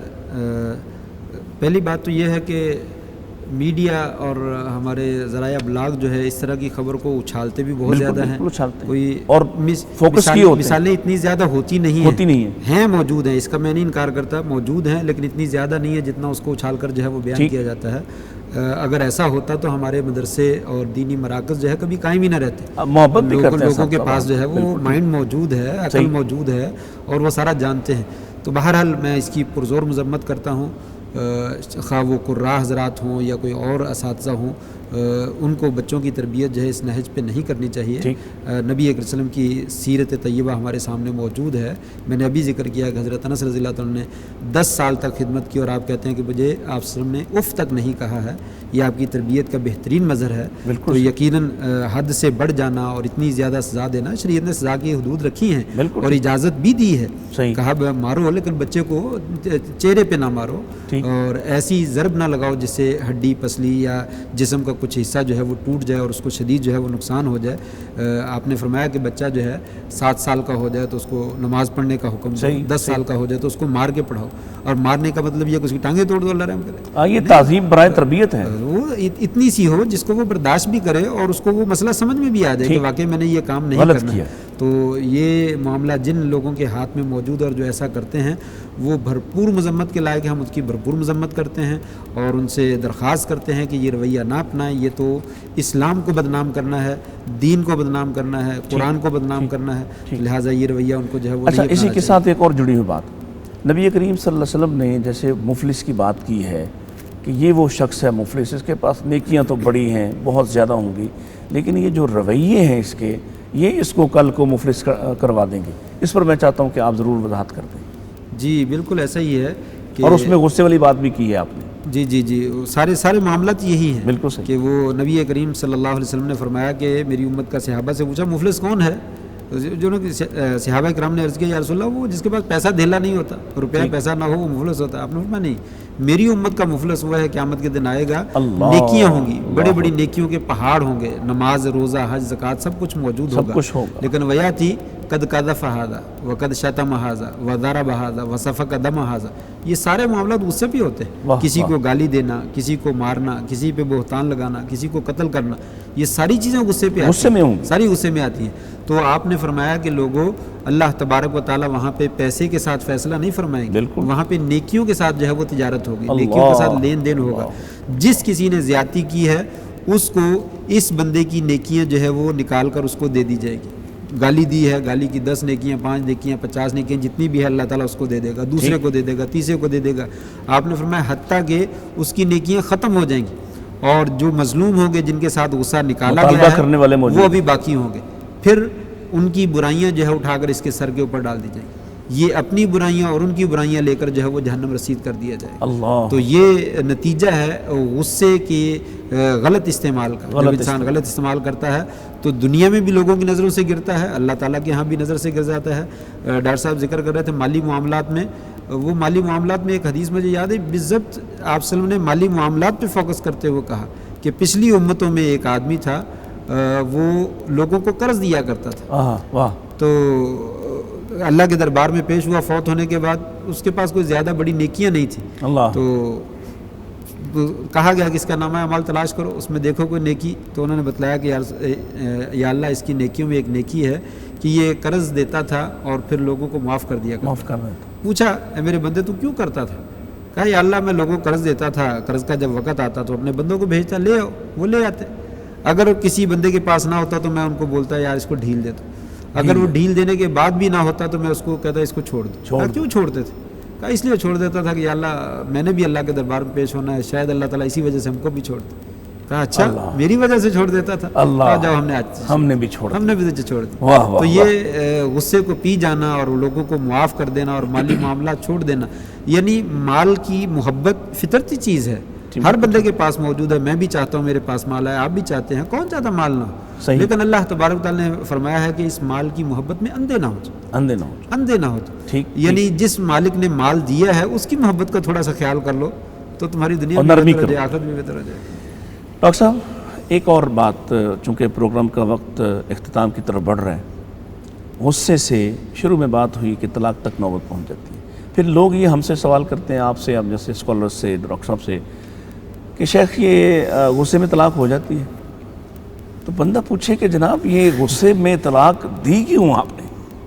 پہلی بات تو یہ ہے کہ میڈیا اور ہمارے ذرائع ابلاغ جو ہے اس طرح کی خبر کو اچھالتے بھی بہت زیادہ ہیں. کوئی اور فوکس کی ہوتے ہیں، مثالیں اتنی زیادہ ہوتی نہیں ہیں، موجود ہیں، اس کا میں نہیں انکار کرتا، موجود ہیں، لیکن اتنی زیادہ نہیں ہے جتنا اس کو اچھال کر جو ہے وہ بیان کیا جاتا ہے. اگر ایسا ہوتا تو ہمارے مدرسے اور دینی مراکز جو ہے کبھی قائم ہی نہ رہتے. محبت بھی کرتے ہیں لوگوں کے پاس جو ہے وہ مائنڈ موجود ہے، عقل موجود ہے، اور وہ سارا جانتے ہیں. تو بہرحال میں اس کی پرزور مذمت کرتا ہوں، خواہ وہ قراء حضرات ہوں یا کوئی اور اساتذہ ہوں، ان کو بچوں کی تربیت جو ہے اس نہج پہ نہیں کرنی چاہیے. نبی اکرم صلی اللہ علیہ وسلم کی سیرت طیبہ ہمارے سامنے موجود ہے. میں نے ابھی ذکر کیا کہ حضرت انس رضی اللہ عنہ نے 10 سال تک خدمت کی، اور آپ کہتے ہیں کہ مجھے آپ صلی اللہ علیہ وسلم نے اف تک نہیں کہا ہے. یہ آپ کی تربیت کا بہترین مظہر ہے. تو یقیناً حد سے بڑھ جانا اور اتنی زیادہ سزا دینا، شریعت نے سزا کی حدود رکھی ہیں اور اجازت بھی دی ہے. کہا مارو، لیکن بچے کو چہرے پہ نہ مارو، اور ایسی ضرب نہ لگاؤ جس سے ہڈی پسلی یا جسم کا کچھ حصہ جو ہے وہ ٹوٹ جائے اور اس کو شدید جو ہے وہ نقصان ہو جائے. آپ نے فرمایا کہ بچہ جو ہے 7 سال کا ہو جائے تو اس کو نماز پڑھنے کا حکم دو، 10 سال کا ہو جائے تو اس کو مار کے پڑھاؤ. اور مارنے کا مطلب یہ کہ اس کی ٹانگیں توڑ دو، اللہ رحم کرے. یہ تعظیم برائے تربیت ہے. وہ اتنی سی ہو جس کو وہ برداشت بھی کرے اور اس کو وہ مسئلہ سمجھ میں بھی آ جائے کہ واقعی میں نے یہ کام نہیں کرنا. تو یہ معاملہ جن لوگوں کے ہاتھ میں موجود ہے اور جو ایسا کرتے ہیں وہ بھرپور مذمت کے لائق ہیں، ہم اس کی بھرپور مذمت کرتے ہیں اور ان سے درخواست کرتے ہیں کہ یہ رویہ نہ اپنائیں، یہ تو اسلام کو بدنام کرنا ہے، دین کو بدنام کرنا ہے، قرآن کو بدنام کرنا ہے، لہٰذا یہ رویہ ان کو جو ہے وہ اچھا، نہیں اسی اپنانا کے چاہیے۔ ساتھ ایک اور جڑی ہوئی بات، نبی کریم صلی اللہ علیہ وسلم نے جیسے مفلس کی بات کی ہے کہ یہ وہ شخص ہے مفلس، اس کے پاس نیکیاں تو بڑی ہیں، بہت زیادہ ہوں گی، لیکن یہ جو رویے ہیں اس کے، یہ اس کو کل کو مفلس کروا دیں گے۔ اس پر میں چاہتا ہوں کہ آپ ضرور وضاحت کر دیں۔ جی بالکل ایسا ہی ہے کہ اور اس میں غصے والی بات بھی کی ہے آپ نے۔ جی سارے معاملات یہی ہیں بالکل صحیح۔ کہ وہ نبی کریم صلی اللہ علیہ وسلم نے فرمایا کہ میری امت کا صحابہ سے پوچھا مفلس کون ہے؟ جو صحابہ کرام نے عرض کیا یا رسول اللہ وہ جس کے پاس پیسہ دھیلا نہیں ہوتا، روپیہ پیسہ نہ ہو وہ مفلس ہوتا ہے۔ آپ نے فرمایا نہیں، میری امت کا مفلس وہ ہے قیامت کے دن آئے گا، نیکیاں ہوں گی، بڑی بڑی نیکیوں کے پہاڑ ہوں گے، نماز، روزہ، حج، زکوٰۃ سب کچھ موجود ہوگا، سب کچھ ہوگا، لیکن ویاتی قد قذف ھذا وقد شتم ھذا وضرب ھذا وسفک دم ھذا، یہ سارے معاملات غصے پہ ہوتے ہیں۔ کسی کو گالی دینا، کسی کو مارنا، کسی پہ بہتان لگانا، کسی کو قتل کرنا، یہ ساری چیزیں غصے پہ غصے میں ہوں گی، ساری غصے میں آتی ہیں۔ تو آپ نے فرمایا کہ لوگوں، اللہ تبارک و تعالیٰ وہاں پہ پیسے کے ساتھ فیصلہ نہیں فرمائیں گے، بالکل، وہاں پہ نیکیوں کے ساتھ جو ہے وہ تجارت ہوگی، نیکیوں کے ساتھ لین دین ہوگا۔ جس کسی نے زیادتی کی ہے اس کو اس بندے کی نیکیاں جو ہے وہ نکال کر اس کو دے دی جائے گی۔ گالی دی ہے، گالی کی 10 نیکیاں، 5 نیکیاں، 50 نیکیاں، جتنی بھی ہے اللہ تعالیٰ اس کو دے دے گا، دوسرے کو دے دے گا، تیسرے کو دے دے گا۔ آپ نے فرمایا حتیٰ کہ اس کی نیکیاں ختم ہو جائیں گی اور جو مظلوم ہوں گے، جن کے ساتھ غصہ نکالا گیا کرنے والے ہے، موجود وہ ابھی باقی ہوں گے، پھر ان کی برائیاں جو ہے اٹھا کر اس کے سر کے اوپر ڈال دی جائیں گی۔ یہ اپنی برائیاں اور ان کی برائیاں لے کر جو ہے وہ جہنم رسید کر دیا جائے گا۔ اللہ، تو یہ نتیجہ ہے غصے کے غلط استعمال کا۔ جب انسان غلط استعمال کرتا ہے تو دنیا میں بھی لوگوں کی نظروں سے گرتا ہے، اللہ تعالیٰ کے ہاں بھی نظر سے گر جاتا ہے۔ ڈاکٹر صاحب ذکر کر رہے تھے مالی معاملات میں، وہ مالی معاملات میں ایک حدیث مجھے یاد ہے، بالضبط آپ صلی اللہ علیہ وسلم نے مالی معاملات پہ فوکس کرتے ہوئے کہا کہ پچھلی امتوں میں ایک آدمی تھا، وہ لوگوں کو قرض دیا کرتا تھا، واہ، تو اللہ کے دربار میں پیش ہوا فوت ہونے کے بعد، اس کے پاس کوئی زیادہ بڑی نیکیاں نہیں تھیں، اللہ، تو کہا گیا کہ اس کا نامہ اعمال تلاش کرو، اس میں دیکھو کوئی نیکی، تو انہوں نے بتلایا کہ یا اللہ اس کی نیکیوں میں ایک نیکی ہے کہ یہ قرض دیتا تھا اور پھر لوگوں کو معاف کر دیا معاف کر رہے تھے۔ پوچھا اے میرے بندے تو کیوں کرتا تھا؟ کہا یا اللہ میں لوگوں کو قرض دیتا تھا، قرض کا جب وقت آتا تو اپنے بندوں کو بھیجتا، لے آؤ، وہ لے آتے، اگر کسی بندے کے پاس نہ ہوتا تو میں ان کو بولتا یار اس کو ڈھیل دے دو، اگر وہ ڈھیل دینے کے بعد بھی نہ ہوتا تو میں اس کو کہتا اس کو چھوڑ دو۔ کہا کیوں چھوڑتے تھے؟ کہا اس لیے چھوڑ دیتا تھا کہ یا اللہ میں نے بھی اللہ کے دربار میں پیش ہونا ہے، شاید اللہ تعالیٰ اسی وجہ سے ہم کو بھی چھوڑ دے۔ کہا اچھا میری وجہ سے چھوڑ دیتا تھا؟ اللہ، جب ہم نے بھی چھوڑا، ہم نے بھی چھوڑ دیا۔ واہ واہ، تو یہ غصے کو پی جانا اور لوگوں کو معاف کر دینا اور مالی معاملات چھوڑ دینا، یعنی مال کی محبت فطرتی چیز ہے، ہر بندے کے پاس موجود ہے۔ میں بھی چاہتا ہوں میرے پاس مال ہے، آپ بھی چاہتے ہیں، کون چاہتا مال نہ ہو، لیکن اللہ تبارک تعالیٰ نے فرمایا ہے کہ اس مال کی محبت میں اندھے نہ ہو جائے، اندھے نہ ہو جائے، یعنی جس مالک نے مال دیا ہے اس کی محبت کا تھوڑا سا خیال کر لو تو تمہاری دنیا میں بہتر ہو جائے، آخرت بھی بہتر ہو جائے۔ ڈاکٹر صاحب ایک اور بات، چونکہ پروگرام کا وقت اختتام کی طرف بڑھ رہا ہے، غصے سے شروع میں بات ہوئی کہ طلاق تک نوبت پہنچ جاتی ہے، پھر لوگ یہ ہم سے سوال کرتے ہیں، آپ سے، اب جیسے اسکالرز سے، ڈاکٹر صاحب سے، کہ شیخ یہ غصے میں طلاق ہو جاتی ہے، تو بندہ پوچھے کہ جناب یہ غصے میں طلاق دی کیوں آپ نے،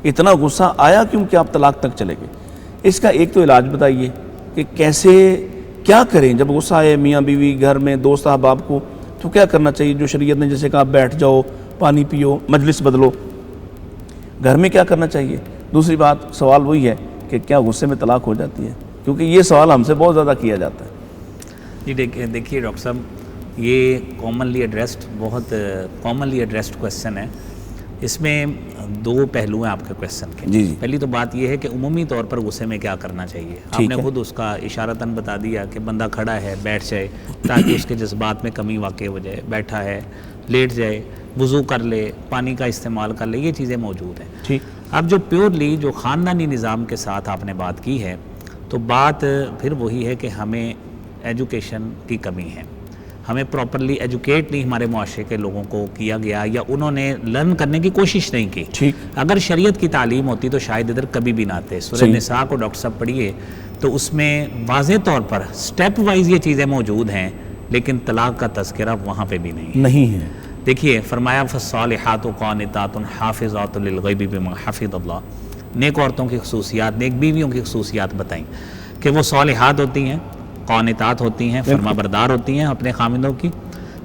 اتنا غصہ آیا کیوں کہ آپ طلاق تک چلے گئے؟ اس کا ایک تو علاج بتائیے کہ کیسے، کیا کریں جب غصہ آئے میاں بیوی، گھر میں دوست احباب کو، تو کیا کرنا چاہیے؟ جو شریعت نے جیسے کہا بیٹھ جاؤ، پانی پیو، مجلس بدلو، گھر میں کیا کرنا چاہیے؟ دوسری بات سوال وہی ہے کہ کیا غصے میں طلاق ہو جاتی ہے؟ کیونکہ یہ سوال ہم سے بہت زیادہ کیا جاتا ہے۔ جی دیکھیے ڈاکٹر صاحب، یہ بہت کامنلی ایڈریسڈ کویسچن ہے۔ اس میں دو پہلو ہیں آپ کے کویسچن کے۔ جی۔ پہلی تو بات یہ ہے کہ عمومی طور پر غصے میں کیا کرنا چاہیے، آپ نے خود اس کا اشارتاً بتا دیا کہ بندہ کھڑا ہے بیٹھ جائے تاکہ اس کے جذبات میں کمی واقع ہو جائے، بیٹھا ہے لیٹ جائے، وضو کر لے، پانی کا استعمال کر لے، یہ چیزیں موجود ہیں۔ اب جو پیورلی جو خاندانی نظام کے ساتھ آپ نے بات کی ہے، تو بات پھر وہی ہے کہ ہمیں ایجوکیشن کی کمی ہے، ہمیں پراپرلی ایجوکیٹ نہیں ہمارے معاشرے کے لوگوں کو کیا گیا، یا انہوں نے لرن کرنے کی کوشش نہیں کی۔ اگر شریعت کی تعلیم ہوتی تو شاید ادھر کبھی بھی نہ آتے۔ سورہ نساء کو ڈاکٹر صاحب پڑھیے تو اس میں واضح طور پر سٹیپ وائز یہ چیزیں موجود ہیں، لیکن طلاق کا تذکرہ وہاں پہ بھی نہیں ہے۔ دیکھیے فرمایا فالصالحات قانتات حافظات للغیب بما حفظ اللہ، نیک عورتوں کی خصوصیات، نیک بیویوں کی خصوصیات بتائیں کہ وہ صالحات ہوتی ہیں، قانتات ہوتی ہیں، فرما بردار ہوتی ہیں اپنے خامندوں کی،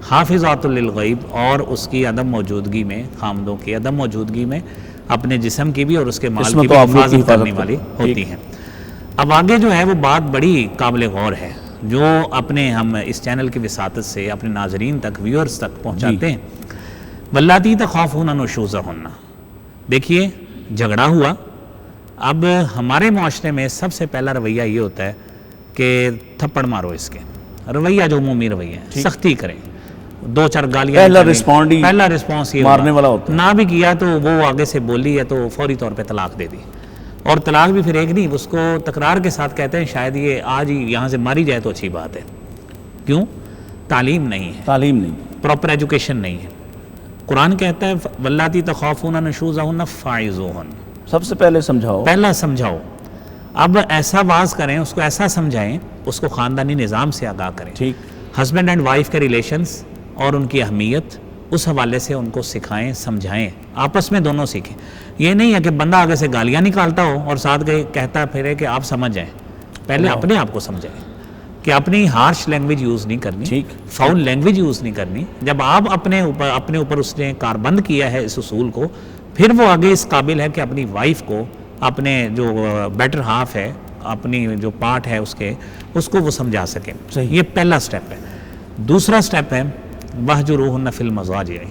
حافظات للغیب، اور اس کی عدم موجودگی میں، خامندوں کی عدم موجودگی میں اپنے جسم کی بھی اور اس کے مال کی بھی حفاظت کرنے والی ہوتی ہیں۔ اب آگے جو ہے وہ بات بڑی قابل غور ہے جو اپنے ہم اس چینل کی وساطت سے اپنے ناظرین تک، ویورز تک پہنچاتے ہیں۔ واللاتی تخافون نشوزہن، دیکھیے جھگڑا ہوا، اب ہمارے معاشرے میں سب سے پہلا رویہ یہ ہوتا ہے کہ تھپڑ مارو اس کے، رویہ جو عمومی رویہ ہے، سختی کریں، دو چار گالیاں، پہلا رسپانس یہ مارنے والا ہوتا ہے، نہ بھی کیا تو وہ آگے سے بولی ہے تو فوری طور پہ طلاق دے دی، اور طلاق بھی پھر ایک نہیں، اس کو تکرار کے ساتھ کہتے ہیں شاید یہ آج ہی یہاں سے ماری جائے تو اچھی بات ہے۔ کیوں؟ تعلیم نہیں ہے، تعلیم نہیں، پراپر ایجوکیشن نہیں ہے۔ قرآن کہتا ہے واللاتی تخافون نشوزہن فاعظوہن، سب سے پہلے سمجھاؤ، پہلا سمجھاؤ۔ اب ایسا واز کریں، اس کو ایسا سمجھائیں، اس کو خاندانی نظام سے آگاہ کریں، ٹھیک، ہسبینڈ اینڈ وائف کے ریلیشنز اور ان کی اہمیت اس حوالے سے ان کو سکھائیں، سمجھائیں، آپس میں دونوں سیکھیں۔ یہ نہیں ہے کہ بندہ آگے سے گالیاں نکالتا ہو اور ساتھ کہتا پھرے کہ آپ سمجھ جائیں، پہلے اپنے آپ کو سمجھائیں کہ اپنی ہارش لینگویج یوز نہیں کرنی، فاؤل لینگویج یوز نہیں کرنی۔ جب آپ اپنے اوپر اس نے کاربند کیا ہے اس اصول کو، پھر وہ آگے اس قابل ہے کہ اپنی وائف کو، اپنے جو بیٹر ہاف ہے، اپنی جو پارٹ ہے اس کو وہ سمجھا سکیں۔ یہ پہلا سٹیپ ہے۔ دوسرا سٹیپ ہے وَاهْجُرُوهُنَّ فِي الْمَضَاجِعِ،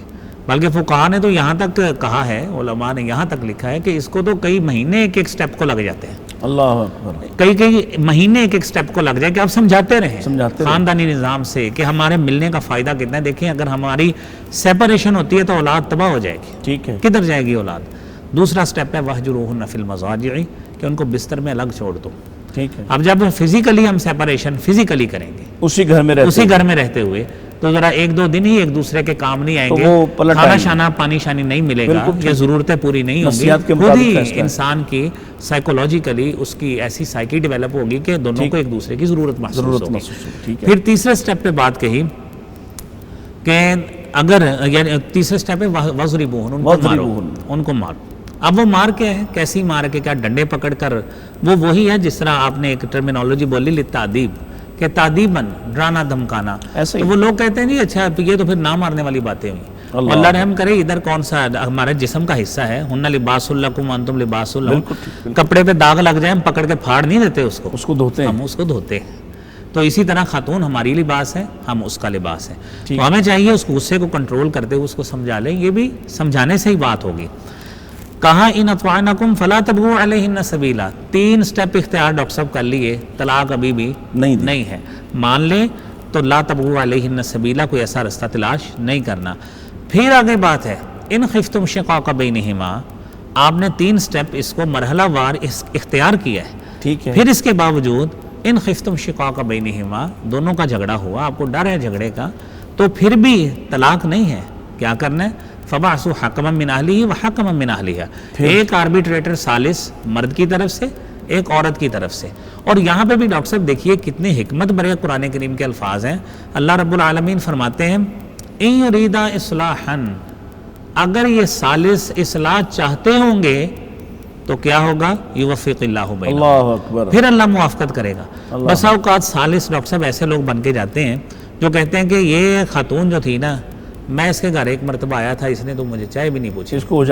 بلکہ فقہاء نے تو یہاں تک کہا ہے، علماء نے یہاں تک لکھا ہے کہ اس کو تو کئی مہینے ایک ایک سٹیپ کو لگ جاتے ہیں، اللہ اکبر، کئی مہینے ایک ایک سٹیپ کو لگ جائے کہ آپ سمجھاتے رہیں خاندانی نظام سے کہ ہمارے ملنے کا فائدہ کتنا ہے۔ دیکھیں اگر ہماری سیپریشن ہوتی ہے تو اولاد تباہ ہو جائے گی، ٹھیک ہے، کدھر جائے گی اولاد؟ دوسرا سٹیپ ہے وَاهْجُرُوهُنَّ فِي الْمَضَاجِعِ، کہ ان کو بستر میں الگ چھوڑ دو۔ ٹھیک ہے، اب جب فزیکلی ہم سیپریشن فزیکلی کریں گے اسی گھر میں رہتے ہوئے تو ذرا ایک دو دن ہی ایک دوسرے کے کام نہیں آئیں گے، کھانا شانا پانی شانی نہیں ملے گا، یہ ضرورتیں پوری نہیں ہوں گی، خود ہی انسان کی سائیکولوجیکلی اس کی ایسی سائیکی ڈیولپ ہوگی کہ دونوں کو ایک دوسرے کی ضرورت محسوس ہوگی۔ پھر تیسرے سٹیپ پہ بات کہی کہ اگر تیسرے سٹیپ ہے وَاضْرِبُوهُنَّ، ان کو مارو۔ اب وہ مار کیا ہے؟ کیسی مار کے؟ کیا ڈنڈے پکڑ کر؟ وہ وہی ہے جس طرح آپ نے ایک ٹرمینالوجی بولی للتعدیب، کہ تعدیباً ڈرانا دھمکانا، تو وہ لوگ کہتے ہیں جی اچھا یہ تو پھر نہ مارنے والی باتیں ہوئی۔ اللہ رحم کرے، ادھر کون سا ہمارے جسم کا حصہ ہے، ہن لباس لکم وانتم لباس لہم، کپڑے پہ داغ لگ جائے ہم پکڑ کے پھاڑ نہیں دیتے اس کو دھوتے ہیں، ہم اس کو دھوتے ہیں۔ تو اسی طرح خاتون ہماری لباس ہے، ہم اس کا لباس ہے، تو ہمیں چاہیے اس غصے کو کنٹرول کرتے ہوئے اس کو سمجھا لیں، یہ بھی سمجھانے سے ہی بات ہوگی۔ کہا ان اطعنکم فلا تبغوا علیہن سبیلا، 3 سٹیپ اختیار ڈاکٹر صاحب کر لیے، طلاق ابھی بھی نہیں ہے، مان لیں تو لا تبغوا علیہن سبیلا، کوئی ایسا رستہ تلاش نہیں کرنا۔ پھر آگے بات ہے ان خفتم شقاق بینہما، آپ نے 3 سٹیپ اس کو مرحلہ وار اختیار کیا ہے، ٹھیک ہے، پھر اس کے باوجود ان خفتم شقاق بینہما، دونوں کا جھگڑا ہوا، آپ کو ڈر ہے جھگڑے کا، تو پھر بھی طلاق نہیں ہے، کیا کرنا ہے؟ فَبَعْثُوا حَكَمًا مِّنْ أَهْلِهِ وَحَكَمًا مِّنْ أَهْلِهَا، ایک آربیٹریٹر ثالث مرد کی طرف سے، ایک عورت کی طرف سے۔ اور یہاں پہ بھی ڈاکٹر صاحب دیکھیے کتنے حکمت بھرے قرآن کریم کے الفاظ ہیں۔ اللہ رب العالمین فرماتے ہیں اِن یریدا اصلاحا، اگر یہ ثالث اصلاح چاہتے ہوں گے تو کیا ہوگا؟ یوفق اللہ بینہم، اللہ اکبر، پھر اللہ موافقت کرے گا۔ بس اوقات ثالث ڈاکٹر صاحب ایسے لوگ بن کے جاتے ہیں جو کہتے ہیں کہ یہ خاتون جو تھی نا، میں اس کے گھر ایک مرتبہ آیا تھا، اس نے تو مجھے چائے بھی نہیں پوچھی، اس کو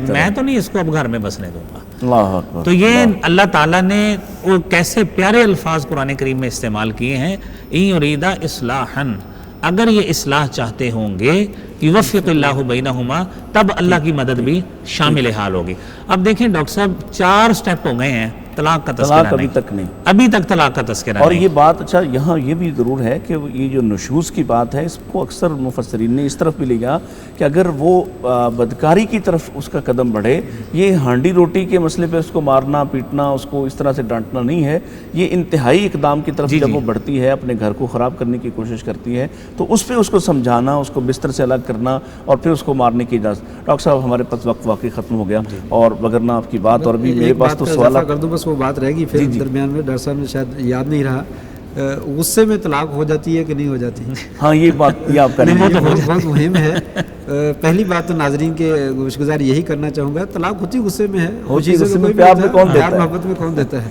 میں تو نہیں اس کو اب گھر میں بسنے دوں گا۔ اللہ اکبر۔ تو یہ اللہ تعالیٰ نے وہ کیسے پیارے الفاظ قرآن کریم میں استعمال کیے ہیں، ان یریدا اصلاحا، اگر یہ اصلاح چاہتے ہوں گے، یوفق اللہ بینہما، تب اللہ کی مدد بھی شامل حال ہوگی۔ اب دیکھیں ڈاکٹر صاحب 4 سٹیپ ہو گئے ہیں، طلاق کا تذکرہ ابھی تک طلاق کا تذکرہ نہیں۔ اور یہ بات اچھا یہاں یہ بھی ضرور ہے کہ یہ جو نشوز کی بات ہے، اس کو اکثر مفسرین نے اس طرف بھی لیا کہ اگر وہ بدکاری کی طرف اس کا قدم بڑھے، یہ ہانڈی روٹی کے مسئلے پہ اس کو مارنا پیٹنا، اس کو اس طرح سے ڈانٹنا نہیں ہے، یہ انتہائی اقدام کی طرف جب وہ بڑھتی ہے، اپنے گھر کو خراب کرنے کی کوشش کرتی ہے، تو اس پہ اس کو سمجھانا، اس کو بستر سے الگ کرنا اور پھر اس کو مارنے کی اجازت۔ ڈاکٹر صاحب ہمارے پاس وقت واقعی ختم ہو گیا، اور وگرنہ آپ کی بات اور بھی میرے پاس تو سوال کر دوں، بس وہ بات رہے گی پھر درمیان میں ڈاکٹر صاحب نے شاید یاد نہیں رہا، غصے میں طلاق ہو جاتی ہے کہ نہیں ہو جاتی؟ ہاں یہ بات یہ آپ کریں یہ بہت مہم ہے۔ پہلی بات تو ناظرین کے گوش گزار یہی کرنا چاہوں گا، طلاق ہوتی غصے میں ہے، ہوتی غصے غصے میں، کوئی بھی پیار ہوتا میں ہے، کون دیتا پیار ہے؟ محبت میں کون دیتا ہے؟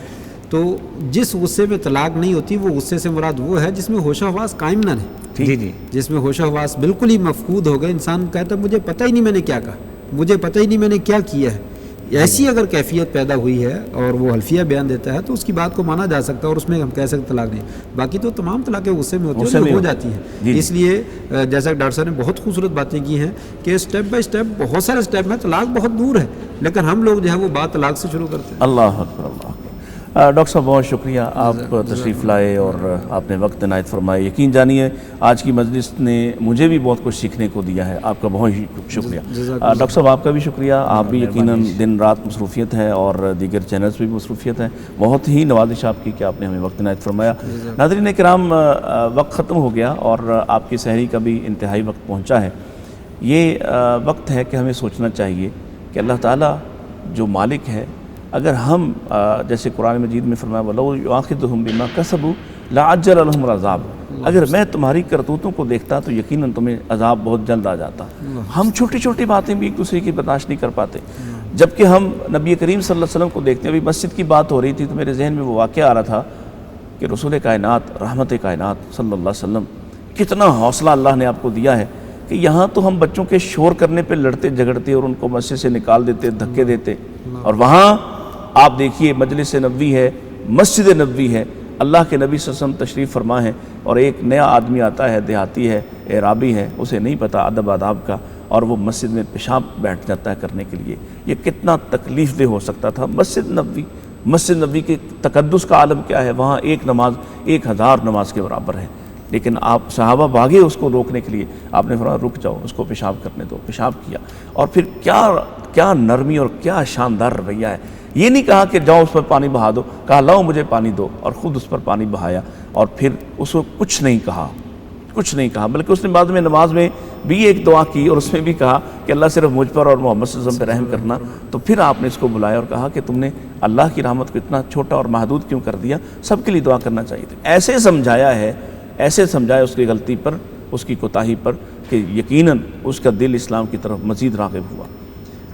تو جس غصے میں طلاق نہیں ہوتی وہ غصے سے مراد وہ ہے جس میں ہوش و حواس قائم نہ رہے، جی جی جس میں ہوش و حواس بالکل ہی مفقود ہو گئے، انسان کہتا ہے مجھے پتہ ہی نہیں میں نے کیا کہا، مجھے پتہ ہی نہیں میں نے کیا کیا ہے۔ ایسی اگر کیفیت پیدا ہوئی ہے اور وہ حلفیہ بیان دیتا ہے تو اس کی بات کو مانا جا سکتا ہے اور اس میں ہم کہہ سکتے طلاق نہیں۔ باقی تو تمام طلاقیں غصے میں ہوتی ہیں، جو ہو جاتی ہیں۔ اس لیے جیسا کہ ڈاکٹر صاحب نے بہت خوبصورت باتیں کی ہیں کہ اسٹیپ بائی اسٹیپ بہت سارے اسٹیپ ہیں، طلاق بہت دور ہے لیکن ہم لوگ جو ہے وہ بات طلاق سے شروع کرتے ہیں۔ اللہ اکبر، اللہ اکبر۔ ڈاکٹر صاحب بہت شکریہ، آپ تشریف لائے اور آپ نے وقت عنایت فرمائے۔ یقین جانیے آج کی مجلس نے مجھے بھی بہت کچھ سیکھنے کو دیا ہے، آپ کا بہت ہی شکریہ۔ ڈاکٹر صاحب آپ کا بھی شکریہ، آپ بھی یقیناً دن رات مصروفیت ہے اور دیگر چینلز بھی مصروفیت ہے، بہت ہی نوازش آپ کی کہ آپ نے ہمیں وقت عنایت فرمایا۔ ناظرین کرام، وقت ختم ہو گیا اور آپ کی سحری کا بھی انتہائی وقت پہنچا ہے۔ یہ وقت ہے کہ ہمیں سوچنا چاہیے کہ اللہ تعالیٰ جو مالک ہے، اگر ہم جیسے قرآن مجید میں فرمایا وَلَوْ يُؤَاخِذُهُم بِمَا كَسَبُوا لَعَجَّلَ لَهُمُ الْعَذَابَ، اگر میں تمہاری کرتوتوں کو دیکھتا تو یقیناً تمہیں عذاب بہت جلد آ جاتا۔ ہم چھوٹی چھوٹی باتیں بھی ایک دوسرے کی برداشت نہیں کر پاتے، جبکہ ہم نبی کریم صلی اللہ علیہ وسلم کو دیکھتے ہیں۔ ابھی مسجد کی بات ہو رہی تھی تو میرے ذہن میں وہ واقعہ آ رہا تھا کہ رسول کائنات، رحمت کائنات صلی اللہ علیہ وسلم، کتنا حوصلہ اللہ نے آپ کو دیا ہے کہ یہاں تو ہم بچوں کے شور کرنے پہ لڑتے جھگڑتے اور ان کو مسجد سے نکال دیتے، دھکے دیتے، اور وہاں آپ دیکھیے مجلس نبوی ہے، مسجد نبوی ہے، اللہ کے نبی صلی اللہ علیہ وسلم تشریف فرما ہے، اور ایک نیا آدمی آتا ہے، دیہاتی ہے، اعرابی ہے، اسے نہیں پتہ ادب آداب کا، اور وہ مسجد میں پیشاب بیٹھ جاتا ہے کرنے کے لیے۔ یہ کتنا تکلیف دہ ہو سکتا تھا۔ مسجد نبوی کے تقدس کا عالم کیا ہے، وہاں ایک نماز 1000 نماز کے برابر ہے، لیکن آپ صحابہ بھاگے اس کو روکنے کے لیے، آپ نے فرمایا رک جاؤ، اس کو پیشاب کرنے دو، پیشاب کیا، اور پھر کیا نرمی اور کیا شاندار رویہ ہے۔ یہ نہیں کہا کہ جاؤ اس پر پانی بہا دو، کہا لاؤ مجھے پانی دو، اور خود اس پر پانی بہایا، اور پھر اس کو کچھ نہیں کہا، بلکہ اس نے بعد میں نماز میں بھی ایک دعا کی اور اس میں بھی کہا کہ اللہ صرف مجھ پر اور محمد صلی اللہ علیہ وسلم پہ رحم کرنا۔ تو پھر آپ نے اس کو بلایا اور کہا کہ تم نے اللہ کی رحمت کو اتنا چھوٹا اور محدود کیوں کر دیا، سب کے لیے دعا کرنا چاہیے تھا۔ ایسے سمجھایا اس کی غلطی پر، اس کی کوتاہی پر، کہ یقیناً اس کا دل اسلام کی طرف مزید راغب ہوا۔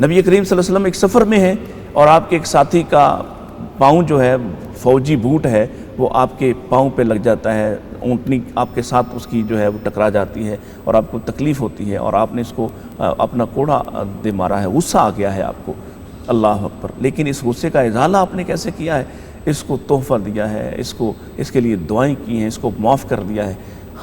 نبی کریم صلی اللہ علیہ وسلم ایک سفر میں ہے اور آپ کے ایک ساتھی کا پاؤں جو ہے فوجی بوٹ ہے وہ آپ کے پاؤں پہ لگ جاتا ہے، اونٹنی آپ کے ساتھ اس کی جو ہے وہ ٹکرا جاتی ہے اور آپ کو تکلیف ہوتی ہے، اور آپ نے اس کو اپنا کوڑا دے مارا ہے، غصہ آ گیا ہے آپ کو، اللہ اکبر۔ لیکن اس غصے کا ازالہ آپ نے کیسے کیا ہے؟ اس کو تحفہ دیا ہے، اس کے لیے دعائیں کی ہیں، اس کو معاف کر دیا ہے۔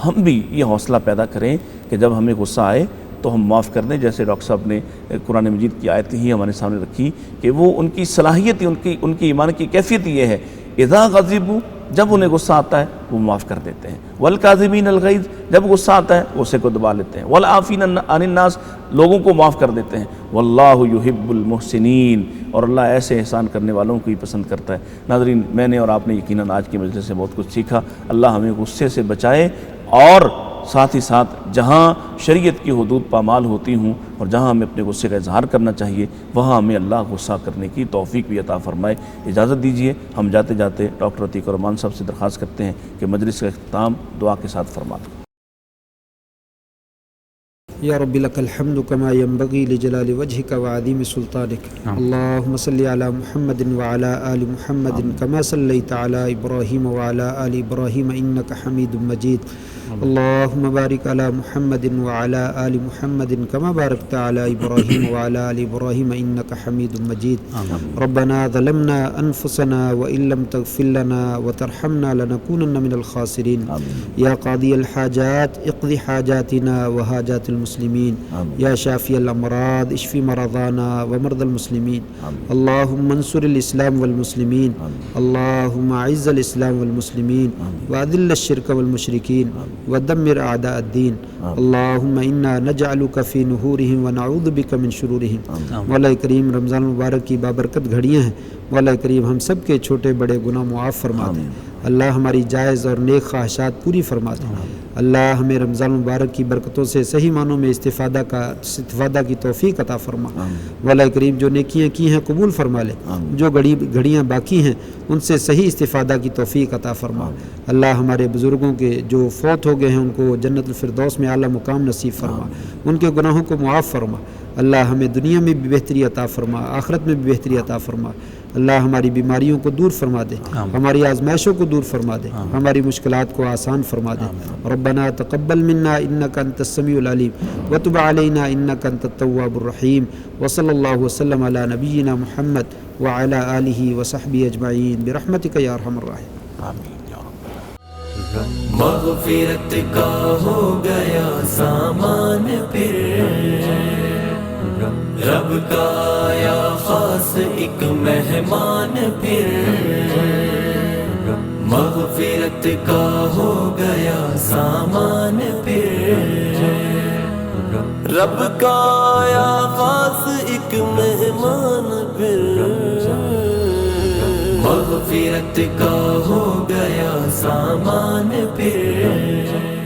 ہم بھی یہ حوصلہ پیدا کریں کہ جب ہمیں غصہ آئے تو ہم معاف کر دیں، جیسے ڈاکٹر صاحب نے قرآن مجید کی آیت ہی ہمارے سامنے رکھی کہ وہ ان کی صلاحیت، ان کی ایمان کی کیفیت یہ ہے، اذا غضبوا، جب انہیں غصہ آتا ہے وہ معاف کر دیتے ہیں، والکاظمین الغیظ، جب غصہ آتا ہے غصے کو دبا لیتے ہیں، والعافین عن الناس، لوگوں کو معاف کر دیتے ہیں، واللہ یحب المحسنین، اور اللہ ایسے احسان کرنے والوں کو ہی پسند کرتا ہے۔ ناظرین، میں نے اور آپ نے یقیناً آج کی مجلس سے بہت کچھ سیکھا۔ اللہ ہمیں غصے سے بچائے، اور ساتھ ہی ساتھ جہاں شریعت کی حدود پامال ہوتی ہوں اور جہاں ہمیں اپنے غصے کا اظہار کرنا چاہیے وہاں ہمیں اللہ غصہ کرنے کی توفیق بھی عطا فرمائے۔ اجازت دیجیے، ہم جاتے جاتے ڈاکٹر عتیق الرحمان صاحب سے درخواست کرتے ہیں کہ مجلس کا اختتام دعا کے ساتھ فرما دیں۔ یا رب لک الحمد کما ینبغی لجلال وجہک وعظیم سلطانک، اللہم صلی علی محمد وعلی آل محمد کما صلیت علی ابراہیم وعلی آل ابراہیم انک حمید مجید، اللہم بارک علی محمد وعلی آل محمد کما بارکت علی ابراہیم وعلی آل ابراہیم انک حمید مجید۔ ربنا ظلمنا انفسنا وان لم تغفر لنا وترحمنا لنکونن من الخاسرین، یا قاضی الحاجات اقض حاجاتنا وحاجات المسلمین، یا شافی الامراض اشف مرضانا ومرضى المسلمین، اللہم انصر الاسلام والمسلمین، اللہم اعز الاسلام والمسلمین واذل الشرک والمشرکین ودمر اعداء الدین، اللہم انا نجعلک فی نحورہم ونعوذ بک من شرورہم۔ مولا کریم، رمضان المبارک کی بابرکت گھڑیاں ہیں، مولا کریم ہم سب کے چھوٹے بڑے گناہ معاف فرما دیں، اللہ ہماری جائز اور نیک خواہشات پوری فرما دے۔ اللہ ہمیں رمضان مبارک کی برکتوں سے صحیح معنوں میں استفادہ کی توفیق عطا فرما۔ مولا کریم جو نیکیاں کی ہیں قبول فرما لے، جو گھڑیاں باقی ہیں ان سے صحیح استفادہ کی توفیق عطا فرما۔ اللہ ہمارے بزرگوں کے جو فوت ہو گئے ہیں ان کو جنت الفردوس میں اعلیٰ مقام نصیب فرما، ان کے گناہوں کو معاف فرما۔ اللہ ہمیں دنیا میں بھی بہتری عطا فرما، آخرت میں بھی بہتری عطا فرما۔ اللہ ہماری بیماریوں کو دور فرما دے، ہماری آزمائشوں کو دور فرما دے، ہماری مشکلات کو آسان فرما دے۔ ربنا تقبل منا انک انت السمیع العلیم وتب علینا انک انت التواب الرحیم، وصلی اللہ وسلم علی نبینا محمد وعلی آلہ وصحبہ اجمعین برحمتک یا ارحم الراحمین۔ مغفرت کا ہو گیا سامان پھر، رب کا آیا خاص ایک مہمان پھر، مغفرت کا ہو گیا سامان پھر، رب کا آیا خاص ایک مہمان پھر، مغفرت کا ہو گیا سامان پھر۔